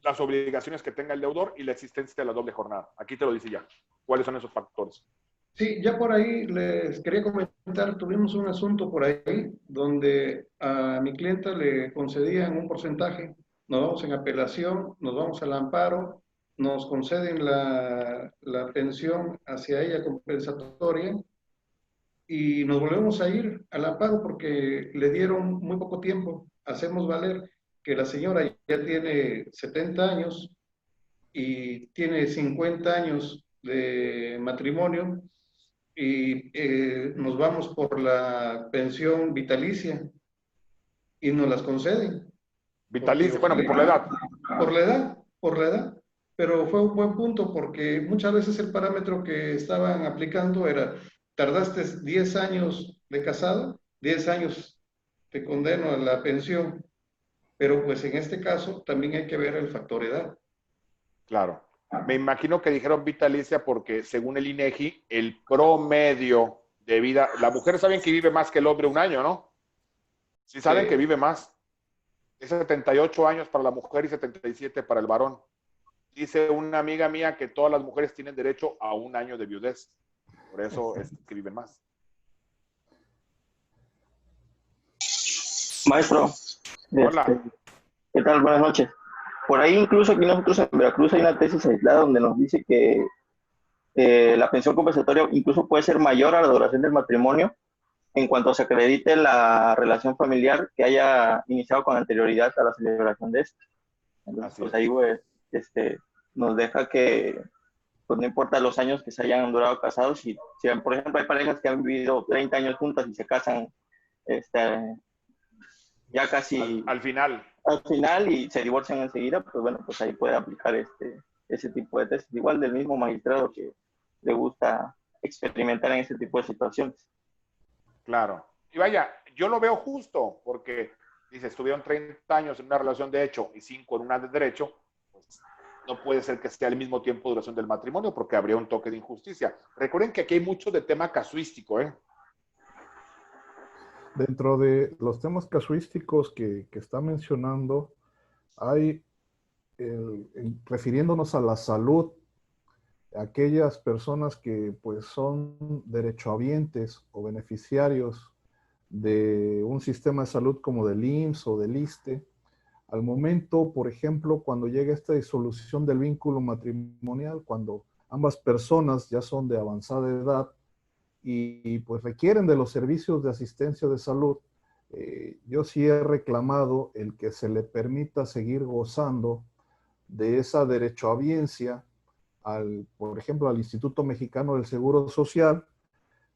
las obligaciones que tenga el deudor y la existencia de la doble jornada. Aquí te lo dice ya. ¿Cuáles son esos factores? Sí, ya por ahí les quería comentar, tuvimos un asunto por ahí donde a mi clienta le concedían un porcentaje, nos vamos en apelación, nos vamos al amparo, nos conceden la pensión hacia ella compensatoria y nos volvemos a ir al amparo porque le dieron muy poco tiempo. Hacemos valer que la señora ya tiene 70 años y tiene 50 años de matrimonio y nos vamos por la pensión vitalicia y nos las conceden. Vitalicia, bueno, por la edad. Por la edad. Pero fue un buen punto porque muchas veces el parámetro que estaban aplicando era, tardaste 10 años de casado, 10 años te condeno a la pensión, pero pues en este caso también hay que ver el factor edad. Claro. Me imagino que dijeron vitalicia porque según el INEGI, el promedio de vida, las mujeres saben que vive más que el hombre un año, ¿no? Sí saben que vive más. Es 78 años para la mujer y 77 para el varón. Dice una amiga mía que todas las mujeres tienen derecho a un año de viudez. Por eso es que viven más. Maestro. Hola. ¿Qué tal? Buenas noches. Por ahí incluso aquí nosotros en Veracruz hay una tesis aislada donde nos dice que la pensión compensatoria incluso puede ser mayor a la duración del matrimonio en cuanto se acredite la relación familiar que haya iniciado con anterioridad a la celebración de este. Entonces, pues ahí pues, nos deja que pues no importa los años que se hayan durado casados, si por ejemplo hay parejas que han vivido 30 años juntas y se casan ya casi al final y se divorcian enseguida, pues bueno, pues ahí puede aplicar ese tipo de tesis, igual del mismo magistrado que le gusta experimentar en ese tipo de situaciones. Claro. Y vaya, yo lo veo justo, porque dice, estuvieron 30 años en una relación de hecho y 5 en una de derecho, pues no puede ser que sea al mismo tiempo duración del matrimonio porque habría un toque de injusticia. Recuerden que aquí hay mucho de tema casuístico, ¿eh? Dentro de los temas casuísticos que está mencionando, hay, refiriéndonos a la salud, aquellas personas que pues son derechohabientes o beneficiarios de un sistema de salud como del IMSS o del ISSSTE, al momento, por ejemplo, cuando llega esta disolución del vínculo matrimonial, cuando ambas personas ya son de avanzada edad y pues requieren de los servicios de asistencia de salud, yo sí he reclamado el que se le permita seguir gozando de esa derechohabiencia por ejemplo, al Instituto Mexicano del Seguro Social,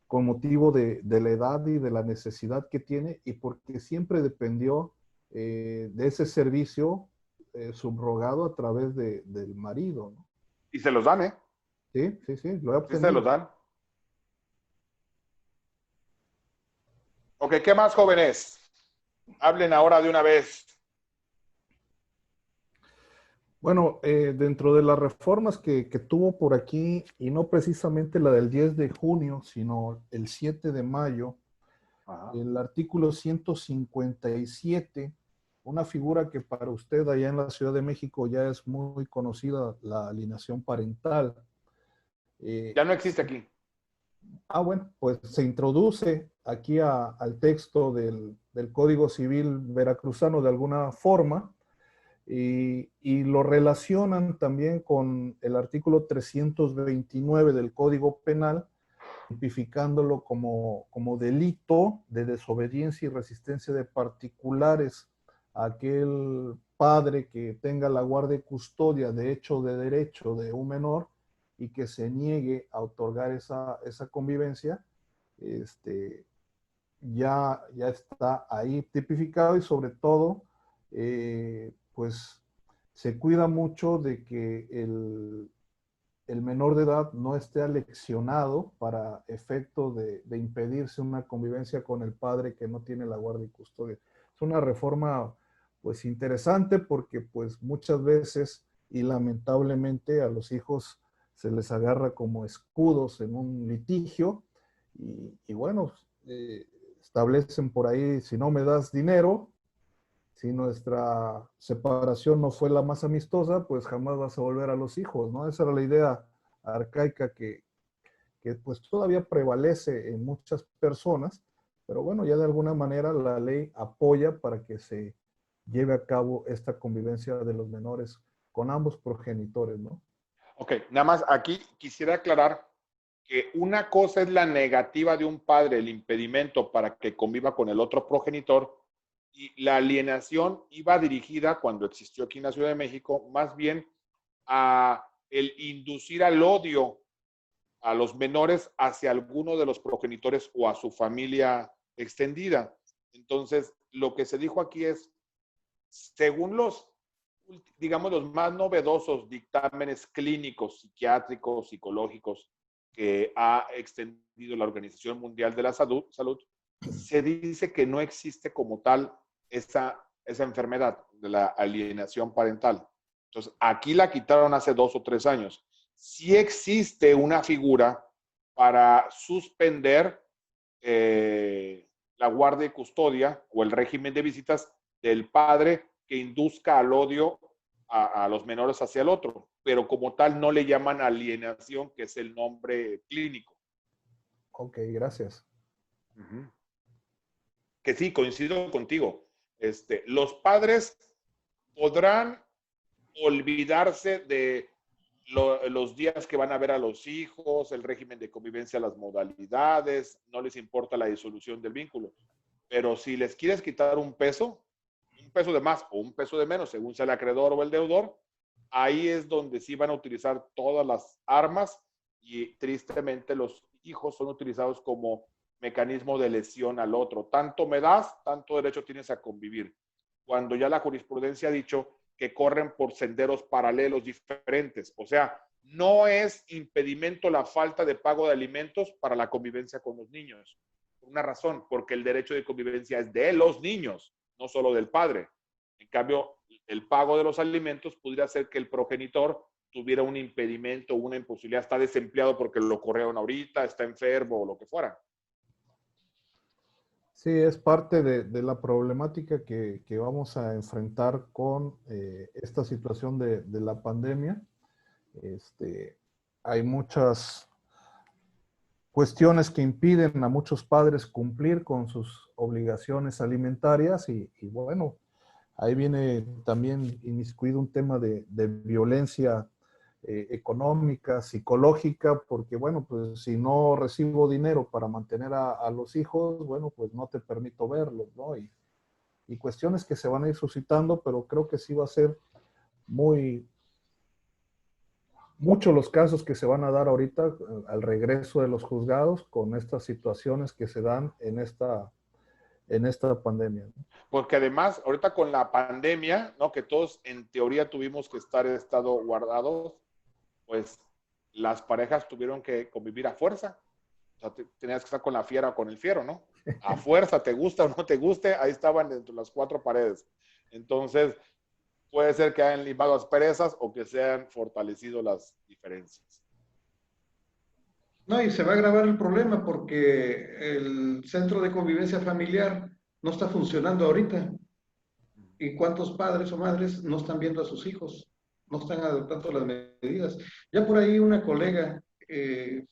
con motivo de la edad y de la necesidad que tiene y porque siempre dependió de ese servicio subrogado a través del marido, ¿no? Y se los dan, ¿eh? Sí, sí, sí, lo he Sí obtenido. se los dan. Ok, ¿qué más, jóvenes? Hablen ahora de una vez. Bueno, dentro de las reformas que tuvo por aquí, y no precisamente la del 10 de junio, sino el 7 de mayo, el artículo 157, una figura que para usted allá en la Ciudad de México ya es muy conocida, la alienación parental. Ya no existe aquí. Bueno, pues se introduce aquí al texto del Código Civil veracruzano de alguna forma, y lo relacionan también con el artículo 329 del Código Penal, tipificándolo como delito de desobediencia y resistencia de particulares a aquel padre que tenga la guardia y custodia de hecho o de derecho de un menor y que se niegue a otorgar esa convivencia, ya está ahí tipificado y sobre todo, pues se cuida mucho de que el menor de edad no esté aleccionado para efecto de impedirse una convivencia con el padre que no tiene la guardia y custodia. Es una reforma pues interesante porque pues muchas veces y lamentablemente a los hijos se les agarra como escudos en un litigio y bueno, establecen por ahí, si no me das dinero, si nuestra separación no fue la más amistosa, pues jamás vas a volver a los hijos, ¿no? Esa era la idea arcaica que pues todavía prevalece en muchas personas, pero bueno, ya de alguna manera la ley apoya para que se lleve a cabo esta convivencia de los menores con ambos progenitores, ¿no? Ok, nada más aquí quisiera aclarar que una cosa es la negativa de un padre, el impedimento para que conviva con el otro progenitor, y la alienación iba dirigida, cuando existió aquí en la Ciudad de México, más bien a el inducir al odio a los menores hacia alguno de los progenitores o a su familia extendida. Entonces, lo que se dijo aquí es, según digamos, los más novedosos dictámenes clínicos, psiquiátricos, psicológicos que ha extendido la Organización Mundial de la Salud, se dice que no existe como tal esa enfermedad de la alienación parental. Entonces, aquí la quitaron hace 2 o 3 años. Sí existe una figura para suspender la guardia y custodia o el régimen de visitas del padre que induzca al odio a los menores hacia el otro, pero como tal no le llaman alienación, que es el nombre clínico. Ok, gracias. Que sí, coincido contigo. Los padres podrán olvidarse de los días que van a ver a los hijos, el régimen de convivencia, las modalidades, no les importa la disolución del vínculo. Pero si les quieres quitar un peso de más o un peso de menos, según sea el acreedor o el deudor, ahí es donde sí van a utilizar todas las armas y tristemente los hijos son utilizados como mecanismo de lesión al otro. Tanto me das, tanto derecho tienes a convivir. Cuando ya la jurisprudencia ha dicho que corren por senderos paralelos diferentes. O sea, no es impedimento la falta de pago de alimentos para la convivencia con los niños. Por una razón, porque el derecho de convivencia es de los niños, no solo del padre. En cambio, el pago de los alimentos pudiera ser que el progenitor tuviera un impedimento, una imposibilidad, está desempleado porque lo corrieron ahorita, está enfermo o lo que fuera. Sí, es parte de la problemática que vamos a enfrentar con esta situación de la pandemia. Hay muchas cuestiones que impiden a muchos padres cumplir con sus obligaciones alimentarias y bueno, ahí viene también inmiscuido un tema de violencia económica, psicológica, porque bueno, pues si no recibo dinero para mantener a los hijos, bueno, pues no te permito verlos, ¿no? Y cuestiones que se van a ir suscitando, pero creo que sí va a ser muchos los casos que se van a dar ahorita al regreso de los juzgados con estas situaciones que se dan en esta pandemia, ¿no? Porque además, ahorita con la pandemia, ¿no? Que todos en teoría tuvimos que estado guardados, pues las parejas tuvieron que convivir a fuerza. O sea, tenías que estar con la fiera o con el fiero, ¿no? A fuerza, te gusta o no te guste, ahí estaban dentro de las cuatro paredes. Entonces, puede ser que hayan limado asperezas o que se hayan fortalecido las diferencias. No, y se va a agravar el problema porque el centro de convivencia familiar no está funcionando ahorita. ¿Y cuántos padres o madres no están viendo a sus hijos? No están adoptando las medidas. Ya por ahí una colega,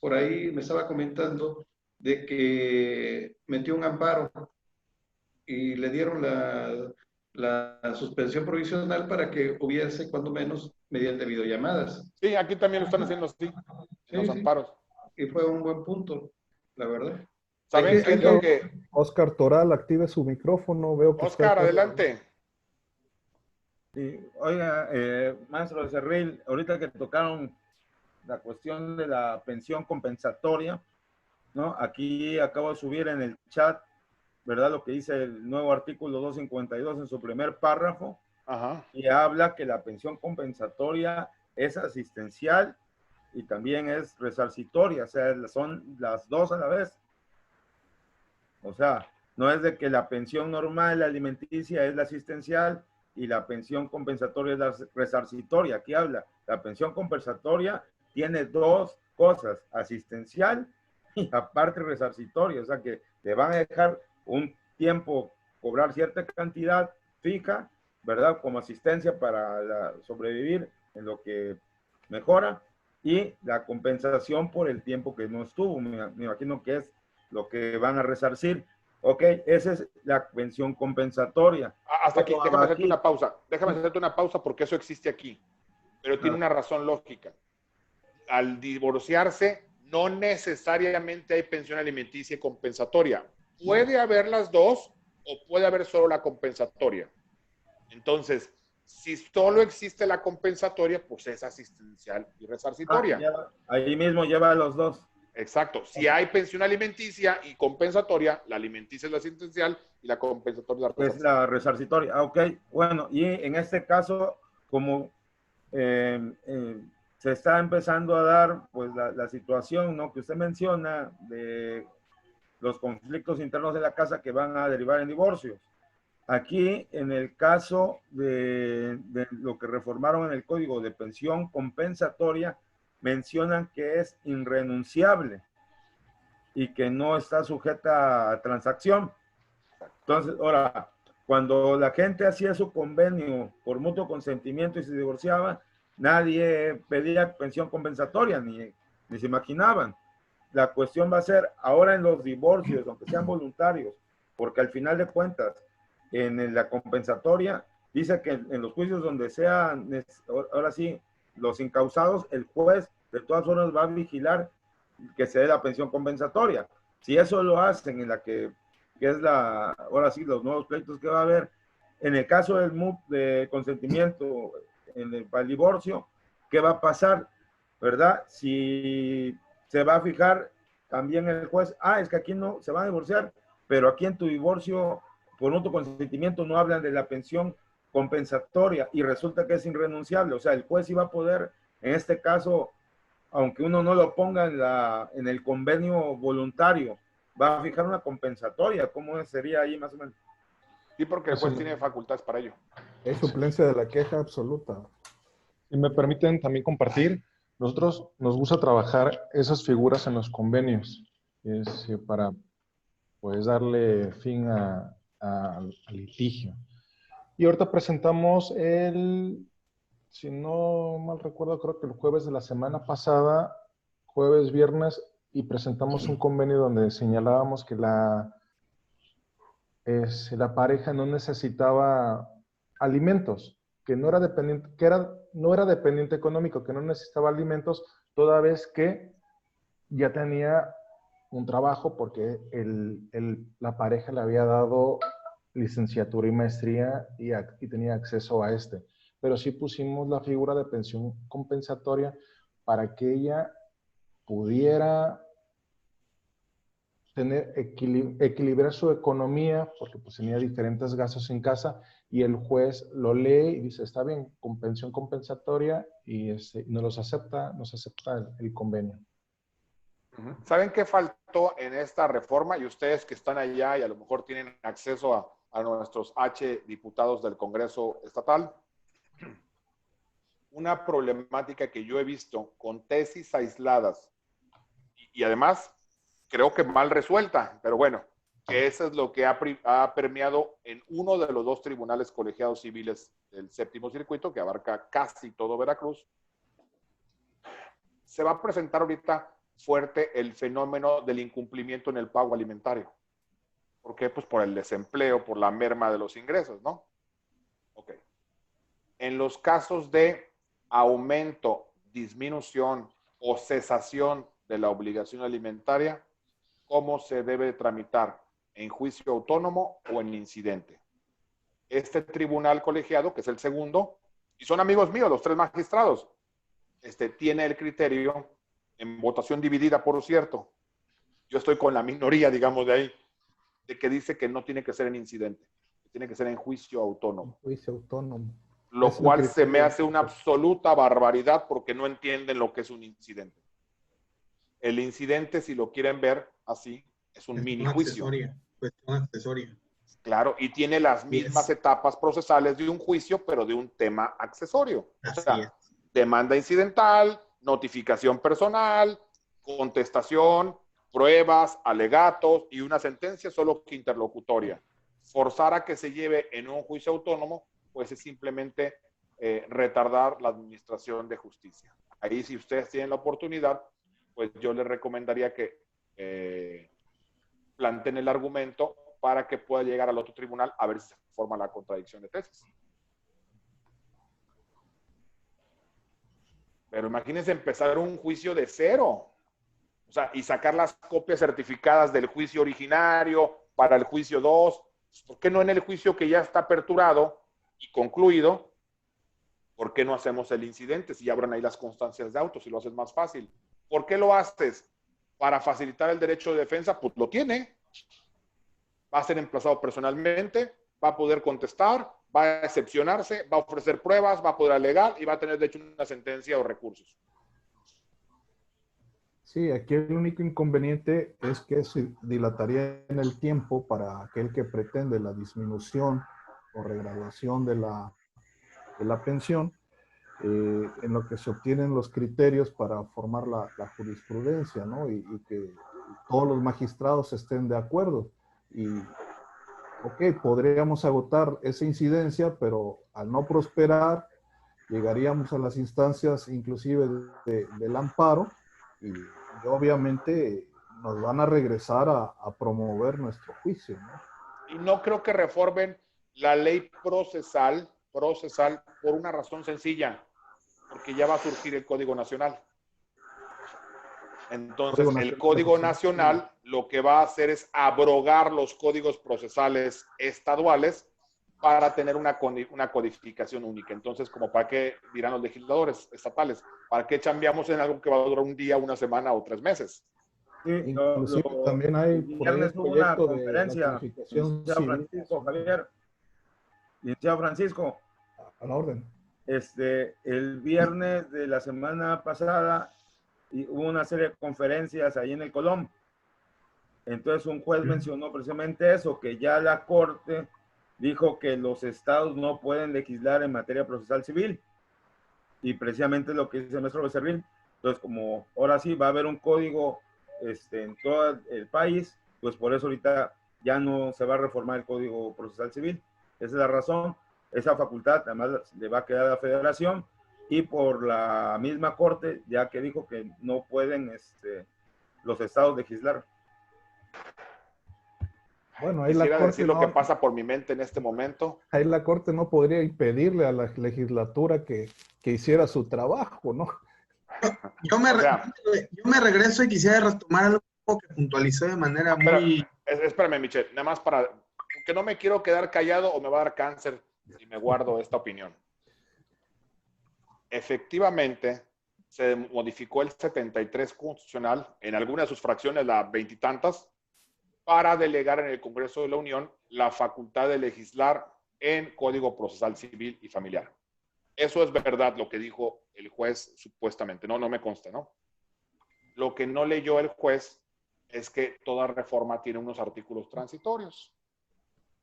por ahí me estaba comentando de que metió un amparo y le dieron la suspensión provisional para que hubiese, cuando menos, mediante videollamadas. Sí, aquí también lo están haciendo así, Sí, los sí. amparos. Y fue un buen punto, la verdad. ¿Saben qué es lo que...? Oscar Toral, active su micrófono. Veo que Oscar, adelante. Sí, oiga, maestro Becerril, ahorita que tocaron la cuestión de la pensión compensatoria, ¿no? Aquí acabo de subir en el chat, ¿verdad? Lo que dice el nuevo artículo 252 en su primer párrafo. Ajá. Y habla que la pensión compensatoria es asistencial y también es resarcitoria, o sea, son las dos a la vez. O sea, no es de que la pensión normal, la alimenticia, es la asistencial y la pensión compensatoria es la resarcitoria. Aquí habla, la pensión compensatoria tiene dos cosas, asistencial y aparte resarcitoria, o sea que te van a dejar un tiempo cobrar cierta cantidad fija, ¿verdad? Como asistencia para sobrevivir en lo que mejora y la compensación por el tiempo que no estuvo. Me imagino que es lo que van a resarcir. Ok, esa es la pensión compensatoria. Hasta aquí, déjame hacerte una pausa. Déjame hacerte una pausa porque eso existe aquí. Pero tiene una razón lógica. Al divorciarse, no necesariamente hay pensión alimenticia y compensatoria. Puede haber las dos o puede haber solo la compensatoria. Entonces, si solo existe la compensatoria, pues es asistencial y resarcitoria. Ahí mismo lleva los dos. Exacto. Si hay pensión alimenticia y compensatoria, la alimenticia es la asistencial y la compensatoria es la resarcitoria. Ah, ok, bueno, y en este caso, como se está empezando a dar pues la situación, ¿no?, que usted menciona de los conflictos internos de la casa que van a derivar en divorcios. Aquí, en el caso de lo que reformaron en el Código de Pensión Compensatoria, mencionan que es irrenunciable y que no está sujeta a transacción. Entonces, ahora, cuando la gente hacía su convenio por mutuo consentimiento y se divorciaba, nadie pedía pensión compensatoria, ni se imaginaban. La cuestión va a ser ahora en los divorcios, aunque sean voluntarios, porque al final de cuentas, en la compensatoria, dice que en los juicios donde sean, ahora sí, los incausados, el juez de todas formas va a vigilar que se dé la pensión compensatoria. Si eso lo hacen en la que es ahora sí, los nuevos pleitos que va a haber, en el caso de consentimiento para el divorcio, ¿qué va a pasar? ¿Verdad? Si se va a fijar también el juez, es que aquí no se va a divorciar, pero aquí en tu divorcio por mutuo consentimiento no hablan de la pensión compensatoria y resulta que es irrenunciable. O sea, el juez iba a poder, en este caso, aunque uno no lo ponga en el convenio voluntario, va a fijar una compensatoria. ¿Cómo sería ahí más o menos? Sí, porque el juez tiene facultades para ello. Es suplencia de la queja absoluta. Si me permiten también compartir, nosotros nos gusta trabajar esas figuras en los convenios para pues darle fin al litigio. Y ahorita presentamos si no mal recuerdo, creo que el jueves de la semana pasada, jueves, viernes, y presentamos un convenio donde señalábamos que la pareja no necesitaba alimentos, que no era dependiente, no era dependiente económico, que no necesitaba alimentos, toda vez que ya tenía un trabajo porque la pareja le había dado licenciatura y maestría y tenía acceso a Pero sí pusimos la figura de pensión compensatoria para que ella pudiera equilibrar su economía, porque pues tenía diferentes gastos en casa, y el juez lo lee y dice, está bien, con pensión compensatoria, y nos acepta el convenio. ¿Saben qué faltó en esta reforma? Y ustedes que están allá y a lo mejor tienen acceso a nuestros diputados del Congreso Estatal, una problemática que yo he visto con tesis aisladas y además creo que mal resuelta, pero bueno, que eso es lo que ha permeado en uno de los 2 tribunales colegiados civiles del 7º circuito, que abarca casi todo Veracruz. Se va a presentar ahorita fuerte el fenómeno del incumplimiento en el pago alimentario. ¿Por qué? Pues por el desempleo, por la merma de los ingresos, ¿no? Ok. En los casos de aumento, disminución o cesación de la obligación alimentaria, ¿cómo se debe tramitar? ¿En juicio autónomo o en incidente? Este tribunal colegiado, que es el segundo, y son amigos míos, los 3 magistrados, tiene el criterio en votación dividida, por cierto. Yo estoy con la minoría, digamos, de ahí, de que dice que no tiene que ser en incidente, que tiene que ser en juicio autónomo. Juicio autónomo. Lo cual se me hace una absoluta barbaridad porque no entienden lo que es un incidente. El incidente, si lo quieren ver así, es un mini juicio. Cuestión accesoria. Claro, y tiene las mismas etapas procesales de un juicio, pero de un tema accesorio. O sea, demanda incidental, notificación personal, contestación, pruebas, alegatos y una sentencia solo que interlocutoria. Forzar a que se lleve en un juicio autónomo, pues es simplemente retardar la administración de justicia. Ahí, si ustedes tienen la oportunidad, pues yo les recomendaría que planteen el argumento para que pueda llegar al otro tribunal a ver si se forma la contradicción de tesis. Pero imagínense empezar un juicio de cero. O sea, y sacar las copias certificadas del juicio originario para el juicio 2. ¿Por qué no en el juicio que ya está aperturado y concluido? ¿Por qué no hacemos el incidente? Si abran ahí las constancias de autos y lo haces más fácil. ¿Por qué lo haces? Para facilitar el derecho de defensa, pues lo tiene. Va a ser emplazado personalmente, va a poder contestar, va a excepcionarse, va a ofrecer pruebas, va a poder alegar y va a tener de hecho una sentencia o recursos. Sí, aquí el único inconveniente es que se dilataría en el tiempo para aquel que pretende la disminución o regraduación de la pensión, en lo que se obtienen los criterios para formar la jurisprudencia, ¿no? Y que todos los magistrados estén de acuerdo. Y, ok, podríamos agotar esa incidencia, pero al no prosperar, llegaríamos a las instancias inclusive del amparo y obviamente nos van a regresar a promover nuestro juicio, ¿no? Y no creo que reformen la ley procesal por una razón sencilla, porque ya va a surgir el Código Nacional. Entonces, el Código Nacional lo que va a hacer es abrogar los códigos procesales estaduales para tener una codificación única. Entonces, ¿como para qué dirán los legisladores estatales? ¿Para qué chambeamos en algo que va a durar un día, una semana o 3 meses? Sí, Inclusive también hay por ahí hubo una proyecto conferencia, de licenciado Francisco Javier, licenciado Francisco, a la orden. El viernes de la semana pasada hubo una serie de conferencias ahí en el Colón. Entonces un juez mencionó precisamente eso, que ya la Corte dijo que los estados no pueden legislar en materia procesal civil. Y precisamente lo que dice el maestro Becerril. Entonces, como ahora sí va a haber un código en todo el país, pues por eso ahorita ya no se va a reformar el Código Procesal Civil. Esa es la razón. Esa facultad además le va a quedar a la federación y por la misma corte, ya que dijo que no pueden los estados legislar. Bueno, ahí Quisiera la decir corte lo que pasa por mi mente en este momento. ahí la corte no podría impedirle a la legislatura que hiciera su trabajo, ¿no? Yo me regreso y quisiera retomar algo que puntualizó de manera muy... Espérame, Michelle, nada más para... que no me quiero quedar callado o me va a dar cáncer si me guardo esta opinión. Efectivamente, se modificó el 73 constitucional, en algunas de sus fracciones, las veintitantas, para delegar en el Congreso de la Unión la facultad de legislar en Código Procesal Civil y Familiar. Eso es verdad lo que dijo el juez supuestamente, no me consta, ¿no? Lo que no leyó el juez es que toda reforma tiene unos artículos transitorios.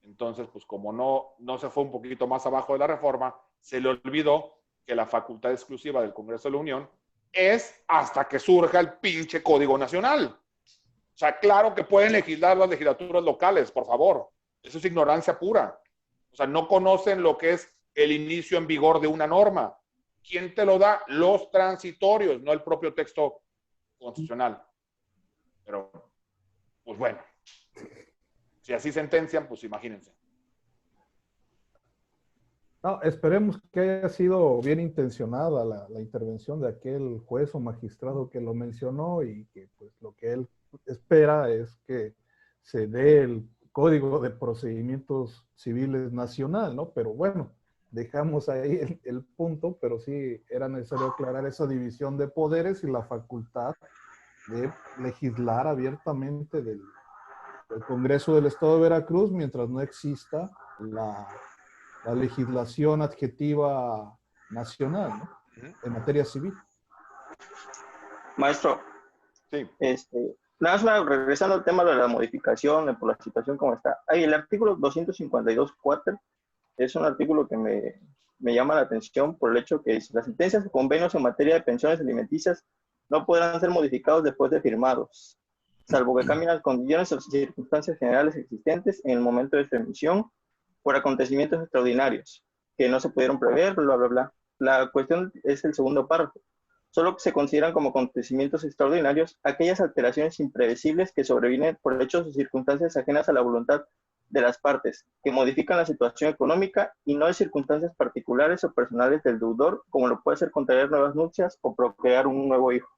Entonces, pues como no se fue un poquito más abajo de la reforma, se le olvidó que la facultad exclusiva del Congreso de la Unión es hasta que surja el pinche Código Nacional. O sea, claro que pueden legislar las legislaturas locales, por favor. Eso es ignorancia pura. O sea, no conocen lo que es el inicio en vigor de una norma. ¿Quién te lo da? Los transitorios, no el propio texto constitucional. Pero, pues bueno, si así sentencian, pues imagínense. No, esperemos que haya sido bien intencionada la intervención de aquel juez o magistrado que lo mencionó y que pues lo que él espera es que se dé el Código de Procedimientos Civiles Nacional, ¿no? Pero bueno, dejamos ahí el punto, pero sí era necesario aclarar esa división de poderes y la facultad de legislar abiertamente del Congreso del Estado de Veracruz mientras no exista la legislación adjetiva nacional, ¿no? En materia civil. Maestro, sí. Nada más regresando al tema de la modificación, por la situación como está. Ahí el artículo 252 cuarter es un artículo que me llama la atención por el hecho que las sentencias o convenios en materia de pensiones alimenticias no podrán ser modificados después de firmados, salvo que cambien las condiciones o circunstancias generales existentes en el momento de su emisión por acontecimientos extraordinarios que no se pudieron prever, bla, bla, bla. La cuestión es el segundo párrafo. Solo se consideran como acontecimientos extraordinarios aquellas alteraciones imprevisibles que sobrevienen por hechos o circunstancias ajenas a la voluntad de las partes, que modifican la situación económica y no de circunstancias particulares o personales del deudor, como lo puede ser contraer nuevas nupcias o procrear un nuevo hijo.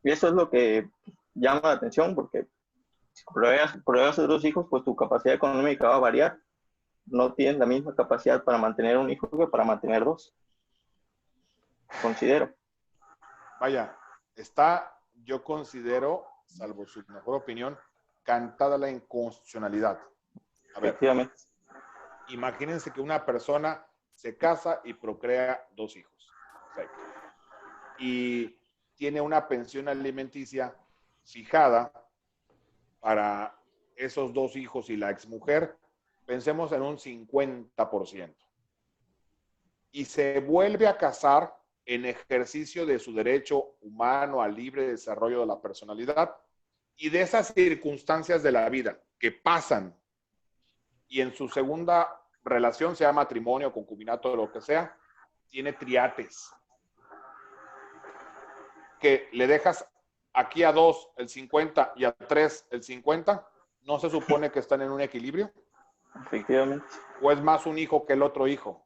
Y eso es lo que llama la atención, porque si pruebas otros hijos, pues tu capacidad económica va a variar. No tienes la misma capacidad para mantener un hijo que para mantener dos. Considero. Vaya, yo considero, salvo su mejor opinión, cantada la inconstitucionalidad. A ver, efectivamente. Imagínense que una persona se casa y procrea dos hijos. Perfecto. Y tiene una pensión alimenticia fijada para esos dos hijos y la exmujer, pensemos en un 50%. Y se vuelve a casar en ejercicio de su derecho humano al libre desarrollo de la personalidad y de esas circunstancias de la vida que pasan y en su segunda relación, sea matrimonio, concubinato, lo que sea, tiene triates. Que le dejas aquí a 2 el 50 y a 3 el 50, ¿no se supone que están en un equilibrio? Efectivamente. ¿O es más un hijo que el otro hijo?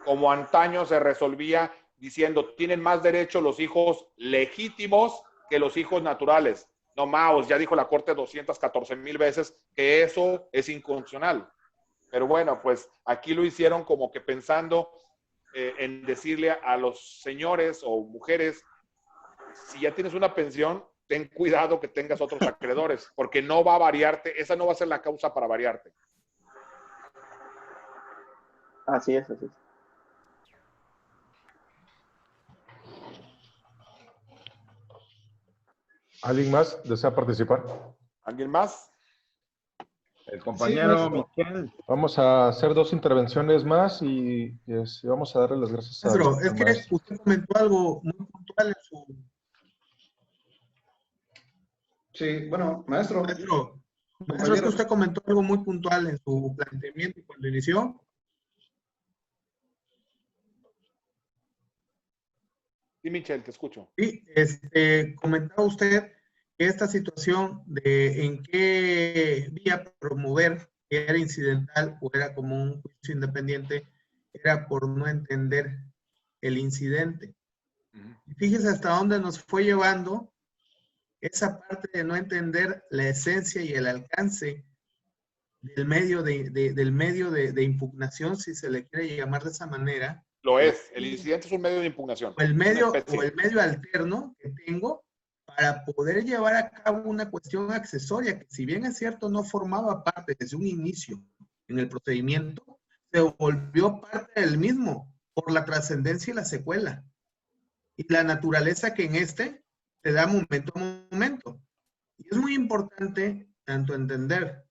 Como antaño se resolvía diciendo, tienen más derecho los hijos legítimos que los hijos naturales. No, Maos, ya dijo la Corte 214,000 veces que eso es inconstitucional. Pero bueno, pues aquí lo hicieron como que pensando en decirle a los señores o mujeres, si ya tienes una pensión, ten cuidado que tengas otros acreedores, porque no va a variarte, esa no va a ser la causa para variarte. Así es, así es. ¿Alguien más desea participar? ¿Alguien más? El compañero maestro. Miquel. Vamos a hacer 2 intervenciones más y vamos a darle las gracias Maestro, al es que maestro. usted comentó algo muy puntual en su... Sí, bueno, maestro, Maestro, es que compañeros, usted comentó algo muy puntual en su planteamiento cuando inició. Sí, Michelle, te escucho. Sí, comentaba usted que esta situación de en qué vía promover, que era incidental o era como un juicio independiente, era por no entender el incidente. Y fíjese hasta dónde nos fue llevando esa parte de no entender la esencia y el alcance del medio de impugnación, si se le quiere llamar de esa manera. Lo es. El incidente es un medio de impugnación. O el Una medio especie. alterno que tengo para poder llevar a cabo una cuestión accesoria que, si bien es cierto, no formaba parte desde un inicio en el procedimiento, se volvió parte del mismo por la trascendencia y la secuela y la naturaleza que en este te da momento a momento. Y es muy importante tanto entender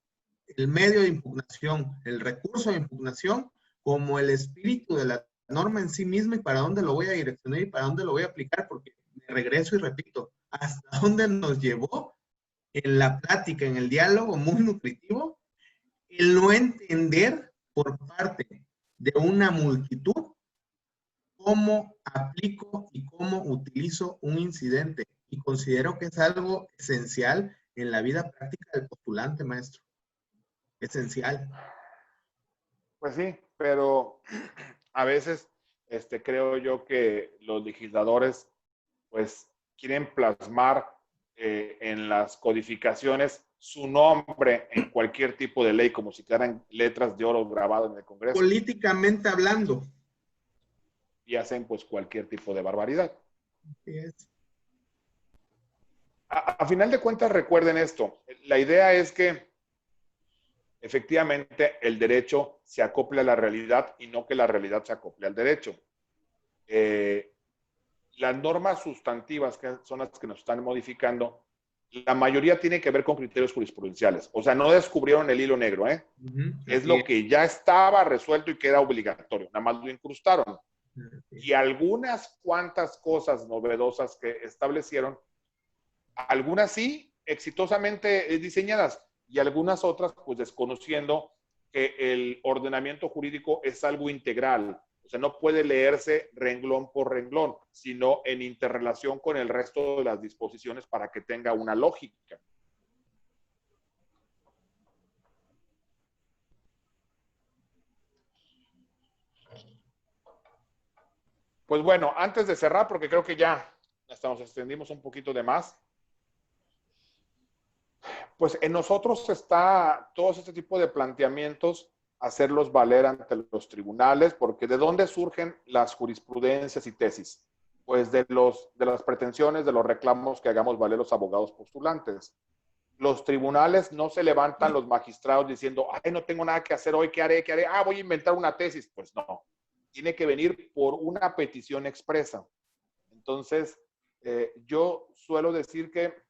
el medio de impugnación, el recurso de impugnación, como el espíritu de la norma en sí misma y para dónde lo voy a direccionar y para dónde lo voy a aplicar, porque me regreso y repito, hasta dónde nos llevó en la plática, en el diálogo muy nutritivo, el no entender por parte de una multitud cómo aplico y cómo utilizo un incidente. Y considero que es algo esencial en la vida práctica del postulante, maestro. Esencial. Pues sí, pero a veces creo yo que los legisladores pues quieren plasmar en las codificaciones su nombre en cualquier tipo de ley, como si quedaran letras de oro grabado en el Congreso. Políticamente hablando. Y hacen pues cualquier tipo de barbaridad. Yes. A final de cuentas, recuerden esto. La idea es que efectivamente el derecho se acople a la realidad y no que la realidad se acople al derecho. Las normas sustantivas, que son las que nos están modificando, la mayoría tiene que ver con criterios jurisprudenciales. O sea, no descubrieron el hilo negro, ¿eh? Es lo que ya estaba resuelto y que era obligatorio. Nada más lo incrustaron. Y algunas cuantas cosas novedosas que establecieron, algunas sí, exitosamente diseñadas, y algunas otras, pues desconociendo que el ordenamiento jurídico es algo integral. O sea, no puede leerse renglón por renglón, sino en interrelación con el resto de las disposiciones para que tenga una lógica. Pues bueno, antes de cerrar, porque creo que ya hasta nos extendimos un poquito de más, pues en nosotros está todo este tipo de planteamientos, hacerlos valer ante los tribunales, porque ¿de dónde surgen las jurisprudencias y tesis? Pues de las pretensiones, de los reclamos que hagamos valer los abogados postulantes. Los tribunales no se levantan los magistrados diciendo, ay, no tengo nada que hacer hoy, ¿qué haré? ¿Qué haré? Ah, voy a inventar una tesis. Pues no, tiene que venir por una petición expresa. Entonces, yo suelo decir que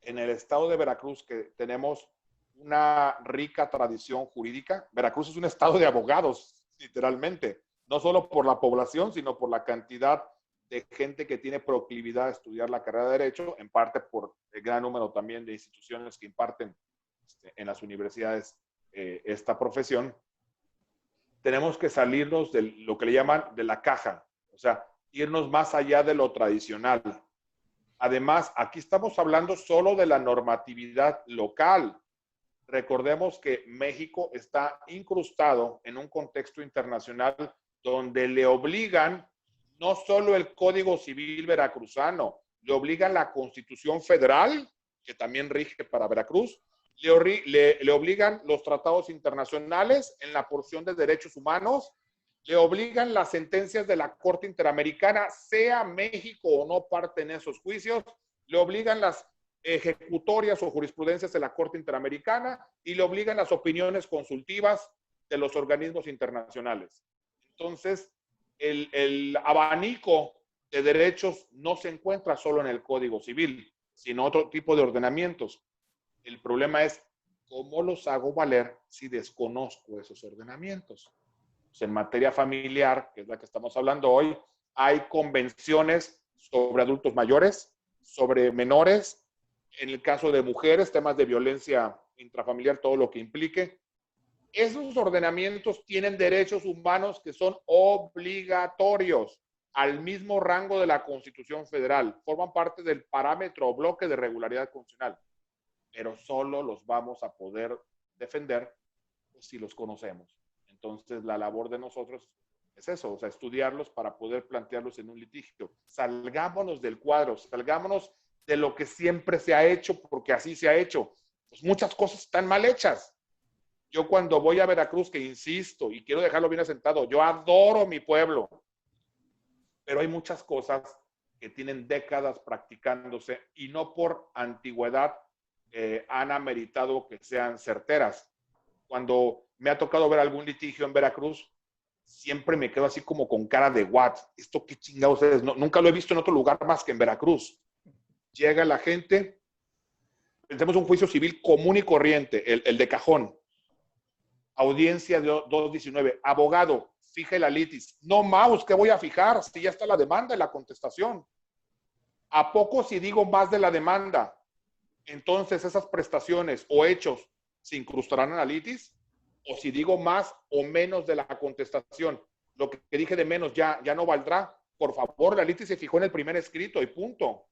en el estado de Veracruz, que tenemos una rica tradición jurídica, Veracruz es un estado de abogados, literalmente, no solo por la población, sino por la cantidad de gente que tiene proclividad a estudiar la carrera de Derecho, en parte por el gran número también de instituciones que imparten en las universidades esta profesión. Tenemos que salirnos de lo que le llaman de la caja, o sea, irnos más allá de lo tradicional. Además, aquí estamos hablando solo de la normatividad local. Recordemos que México está incrustado en un contexto internacional donde le obligan no solo el Código Civil veracruzano, le obligan la Constitución Federal, que también rige para Veracruz, le obligan los tratados internacionales en la porción de derechos humanos, le obligan las sentencias de la Corte Interamericana, sea México o no parte en esos juicios, le obligan las ejecutorias o jurisprudencias de la Corte Interamericana y le obligan las opiniones consultivas de los organismos internacionales. Entonces, el abanico de derechos no se encuentra solo en el Código Civil, sino otro tipo de ordenamientos. El problema es ¿Cómo los hago valer si desconozco esos ordenamientos? Pues en materia familiar, que es la que estamos hablando hoy, hay convenciones sobre adultos mayores, sobre menores, en el caso de mujeres, temas de violencia intrafamiliar, todo lo que implique. Esos ordenamientos tienen derechos humanos que son obligatorios al mismo rango de la Constitución Federal. Forman parte del parámetro o bloque de regularidad constitucional, pero solo los vamos a poder defender si los conocemos. Entonces, la labor de nosotros es eso, o sea, estudiarlos para poder plantearlos en un litigio. Salgámonos del cuadro, salgámonos de lo que siempre se ha hecho, porque así se ha hecho. Pues muchas cosas están mal hechas. Yo cuando voy a Veracruz, que insisto, y quiero dejarlo bien asentado, yo adoro mi pueblo, pero hay muchas cosas que tienen décadas practicándose y no por antigüedad han ameritado que sean certeras. Cuando me ha tocado ver algún litigio en Veracruz, siempre me quedo así como con cara de what, esto qué chingados es, no, nunca lo he visto en otro lugar más que en Veracruz. Llega la gente, tenemos un juicio civil común y corriente, el de cajón, audiencia de 219, abogado, fije la litis. No, Maus, ¿qué voy a fijar? Si ya está la demanda y la contestación. ¿A poco si digo más de la demanda, entonces esas prestaciones o hechos se incrustarán en la litis? O si digo más o menos de la contestación, lo que dije de menos ya no valdrá. Por favor, la litis se fijó en el primer escrito y punto.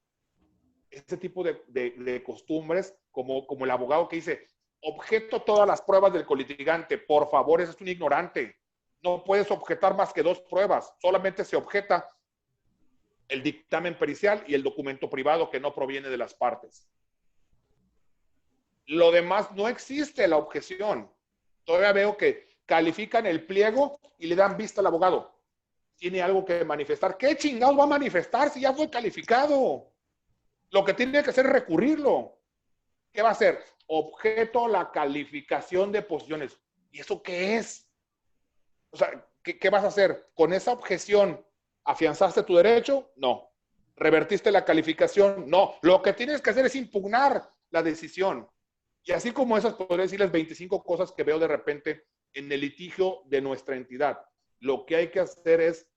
Este tipo de costumbres, como el abogado que dice, objeto todas las pruebas del colitigante. Por favor, ese es un ignorante. No puedes objetar más que 2 pruebas. Solamente se objeta el dictamen pericial y el documento privado que no proviene de las partes. Lo demás no existe la objeción. Todavía veo que califican el pliego y le dan vista al abogado. Tiene algo que manifestar. ¿Qué chingados va a manifestar si ya fue calificado? Lo que tiene que hacer es recurrirlo. ¿Qué va a hacer? Objeto la calificación de posiciones. ¿Y eso qué es? O sea, ¿qué vas a hacer? ¿Con esa objeción afianzaste tu derecho? No. ¿Revertiste la calificación? No. Lo que tienes que hacer es impugnar la decisión. Y así como esas, podría decirles 25 cosas que veo de repente en el litigio de nuestra entidad. Lo que hay que hacer es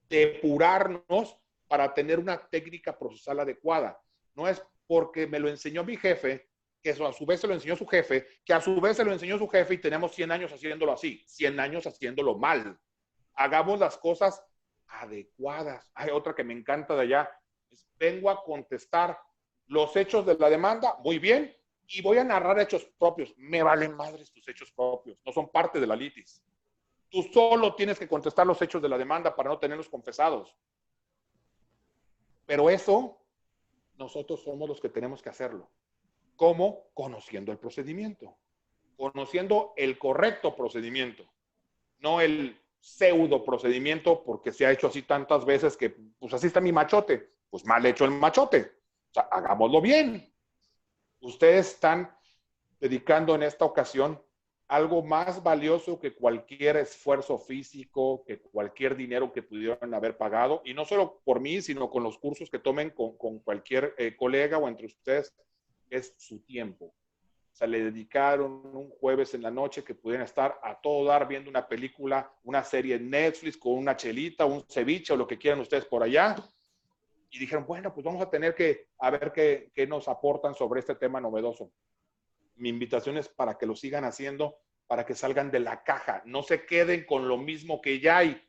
depurarnos para tener una técnica procesal adecuada. No es porque me lo enseñó mi jefe, que eso a su vez se lo enseñó su jefe, que a su vez se lo enseñó su jefe y tenemos 100 años haciéndolo así, 100 años haciéndolo mal. Hagamos las cosas adecuadas. Hay otra que me encanta de allá. Vengo a contestar los hechos de la demanda, muy bien, y voy a narrar hechos propios. Me valen madres tus hechos propios, no son parte de la litis. Tú solo tienes que contestar los hechos de la demanda para no tenerlos confesados. Pero eso, nosotros somos los que tenemos que hacerlo. ¿Cómo? Conociendo el procedimiento. Conociendo el correcto procedimiento. No el pseudo procedimiento, porque se ha hecho así tantas veces que, pues así está mi machote. Pues mal hecho el machote. O sea, hagámoslo bien. Ustedes están dedicando en esta ocasión algo más valioso que cualquier esfuerzo físico, que cualquier dinero que pudieran haber pagado, y no solo por mí, sino con los cursos que tomen con cualquier colega o entre ustedes, es su tiempo. O sea, le dedicaron un jueves en la noche que pudieran estar a todo dar viendo una película, una serie en Netflix con una chelita, un ceviche o lo que quieran ustedes por allá, y dijeron, bueno, pues vamos a tener que a ver qué nos aportan sobre este tema novedoso. Mi invitación es para que lo sigan haciendo, para que salgan de la caja, no se queden con lo mismo que ya hay.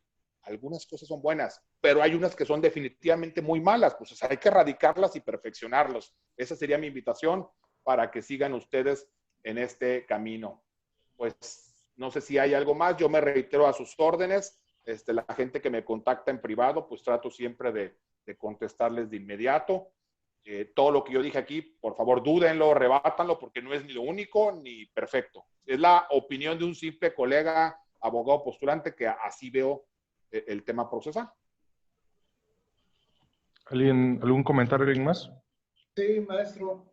Algunas cosas son buenas, pero hay unas que son definitivamente muy malas, pues hay que erradicarlas y perfeccionarlas. Esa sería mi invitación para que sigan ustedes en este camino. Pues no sé si hay algo más, yo me reitero a sus órdenes. La gente que me contacta en privado, pues trato siempre de contestarles de inmediato. Todo lo que yo dije aquí, por favor, dúdenlo, rebátanlo, porque no es ni lo único ni perfecto. Es la opinión de un simple colega, abogado postulante, que así veo el tema procesal. ¿Algún comentario, alguien más? Sí, maestro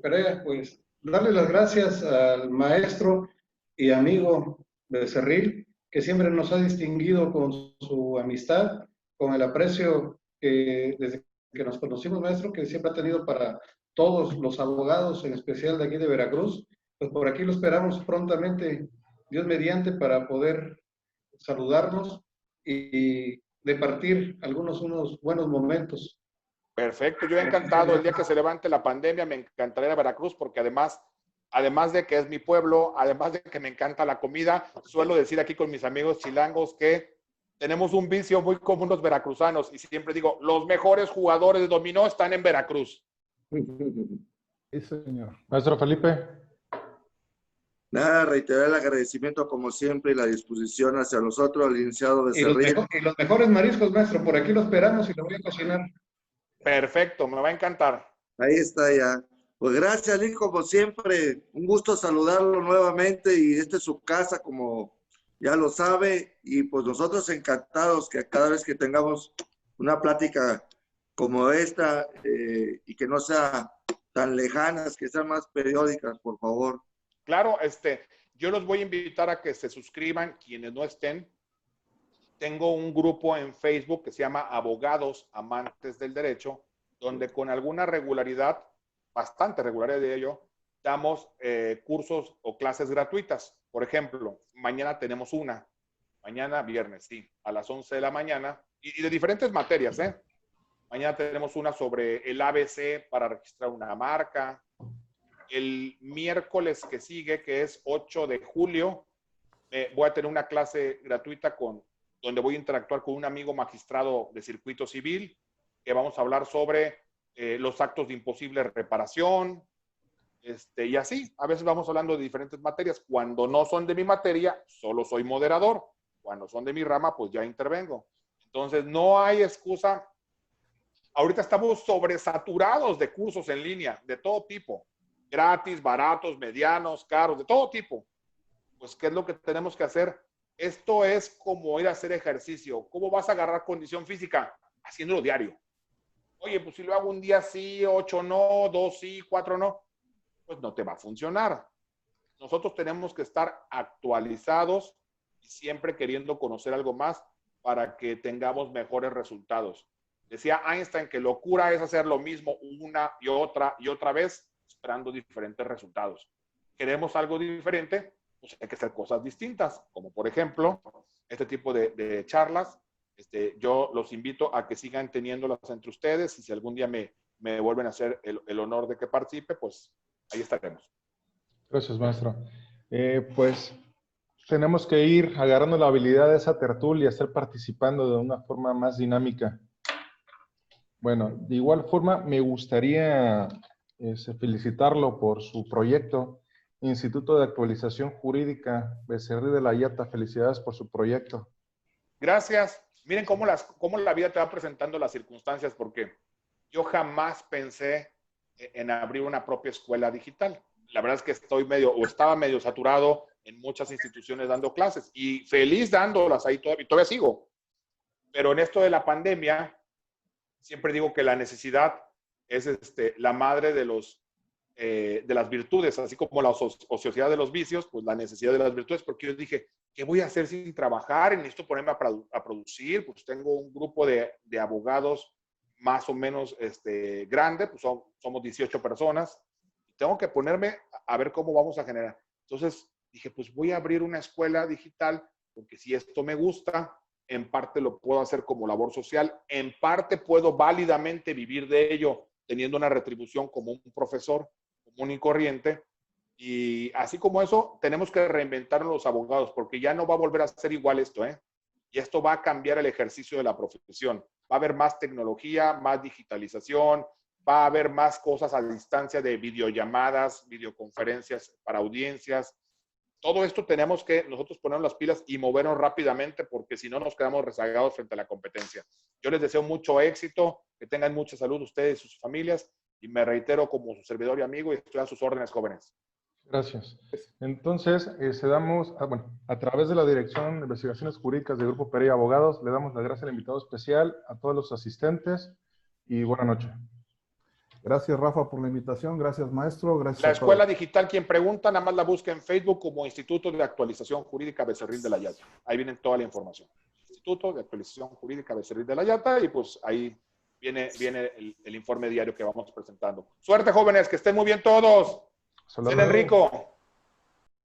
Perea, pues darle las gracias al maestro y amigo Becerril, que siempre nos ha distinguido con su amistad, con el aprecio que desde que nos conocimos, maestro, que siempre ha tenido para todos los abogados, en especial de aquí de Veracruz, pues por aquí lo esperamos prontamente, Dios mediante, para poder saludarnos y departir unos buenos momentos. Perfecto, yo he encantado. El día que se levante la pandemia me encantaría ir a Veracruz porque además de que es mi pueblo, además de que me encanta la comida, suelo decir aquí con mis amigos chilangos que tenemos un vicio muy común los veracruzanos y siempre digo, los mejores jugadores de dominó están en Veracruz. Sí, señor. Maestro Felipe. Nada, reiterar el agradecimiento como siempre y la disposición hacia nosotros, al licenciado Y los, Becerril. y los mejores mariscos, maestro, por aquí lo esperamos y lo voy a cocinar. Perfecto, me va a encantar. Ahí está ya. Pues gracias, Lin, como siempre. Un gusto saludarlo nuevamente y esta es su casa, como ya lo sabe. Y pues nosotros encantados que cada vez que tengamos una plática como esta y que no sea tan lejanas, que sean más periódicas, por favor. Claro, yo los voy a invitar a que se suscriban quienes no estén. Tengo un grupo en Facebook que se llama Abogados Amantes del Derecho, donde con alguna regularidad, bastante regularidad de ello, damos cursos o clases gratuitas. Por ejemplo, mañana tenemos una, mañana viernes, sí, a las 11 de la mañana, y de diferentes materias, ¿eh? Mañana tenemos una sobre el ABC para registrar una marca. El miércoles que sigue, que es 8 de julio, voy a tener una clase gratuita donde voy a interactuar con un amigo magistrado de circuito civil, que vamos a hablar sobre los actos de imposible reparación, y así. A veces vamos hablando de diferentes materias. Cuando no son de mi materia, solo soy moderador. Cuando son de mi rama, pues ya intervengo. Entonces, no hay excusa. Ahorita estamos sobresaturados de cursos en línea, de todo tipo. Gratis, baratos, medianos, caros, de todo tipo. Pues, ¿qué es lo que tenemos que hacer? Esto es como ir a hacer ejercicio. ¿Cómo vas a agarrar condición física? Haciéndolo diario. Oye, pues si lo hago un día sí, 8 no, 2 sí, 4 no, pues no te va a funcionar. Nosotros tenemos que estar actualizados y siempre queriendo conocer algo más para que tengamos mejores resultados. Decía Einstein que locura es hacer lo mismo una y otra vez, esperando diferentes resultados. Queremos algo diferente, pues hay que hacer cosas distintas, como por ejemplo, este tipo de charlas. Yo los invito a que sigan teniéndolas entre ustedes y si algún día me vuelven a hacer el honor de que participe, pues ahí estaremos. Gracias, maestro. Pues tenemos que ir agarrando la habilidad de esa tertulia, estar participando de una forma más dinámica. Bueno, de igual forma me gustaría felicitarlo por su proyecto, Instituto de Actualización Jurídica Becerril de la Yata. Felicidades por su proyecto. Gracias. Miren cómo la vida te va presentando las circunstancias, porque yo jamás pensé en abrir una propia escuela digital. La verdad es que estaba medio saturado en muchas instituciones dando clases y feliz dándolas ahí todavía sigo. Pero en esto de la pandemia, siempre digo que la necesidad es la madre de las virtudes, así como la ociosidad de los vicios, pues la necesidad de las virtudes, porque yo dije, ¿qué voy a hacer sin trabajar? Necesito ponerme a producir, pues tengo un grupo de abogados más o menos grande, pues somos 18 personas, tengo que ponerme a ver cómo vamos a generar. Entonces dije, pues voy a abrir una escuela digital, porque si esto me gusta, en parte lo puedo hacer como labor social, en parte puedo válidamente vivir de ello, teniendo una retribución como un profesor común y corriente. Y así como eso, tenemos que reinventarnos los abogados, porque ya no va a volver a ser igual esto, ¿eh? Y esto va a cambiar el ejercicio de la profesión. Va a haber más tecnología, más digitalización, va a haber más cosas a distancia de videollamadas, videoconferencias para audiencias. Todo esto tenemos que nosotros ponernos las pilas y movernos rápidamente, porque si no nos quedamos rezagados frente a la competencia. Yo les deseo mucho éxito, que tengan mucha salud ustedes y sus familias, y me reitero como su servidor y amigo, y estoy a sus órdenes, jóvenes. Gracias. Entonces, a través de la Dirección de Investigaciones Jurídicas del Grupo Pereira Abogados, le damos las gracias al invitado especial, a todos los asistentes, y buenas noches. Gracias, Rafa, por la invitación. Gracias, maestro. Gracias La a escuela todos. digital, quien pregunta, nada más la busca en Facebook como Instituto de Actualización Jurídica Becerril de la Yata. Ahí viene toda la información. Instituto de Actualización Jurídica Becerril de la Yata, y pues ahí viene el informe diario que vamos presentando. Suerte, jóvenes, que estén muy bien todos. Hasta luego. Cenen rico.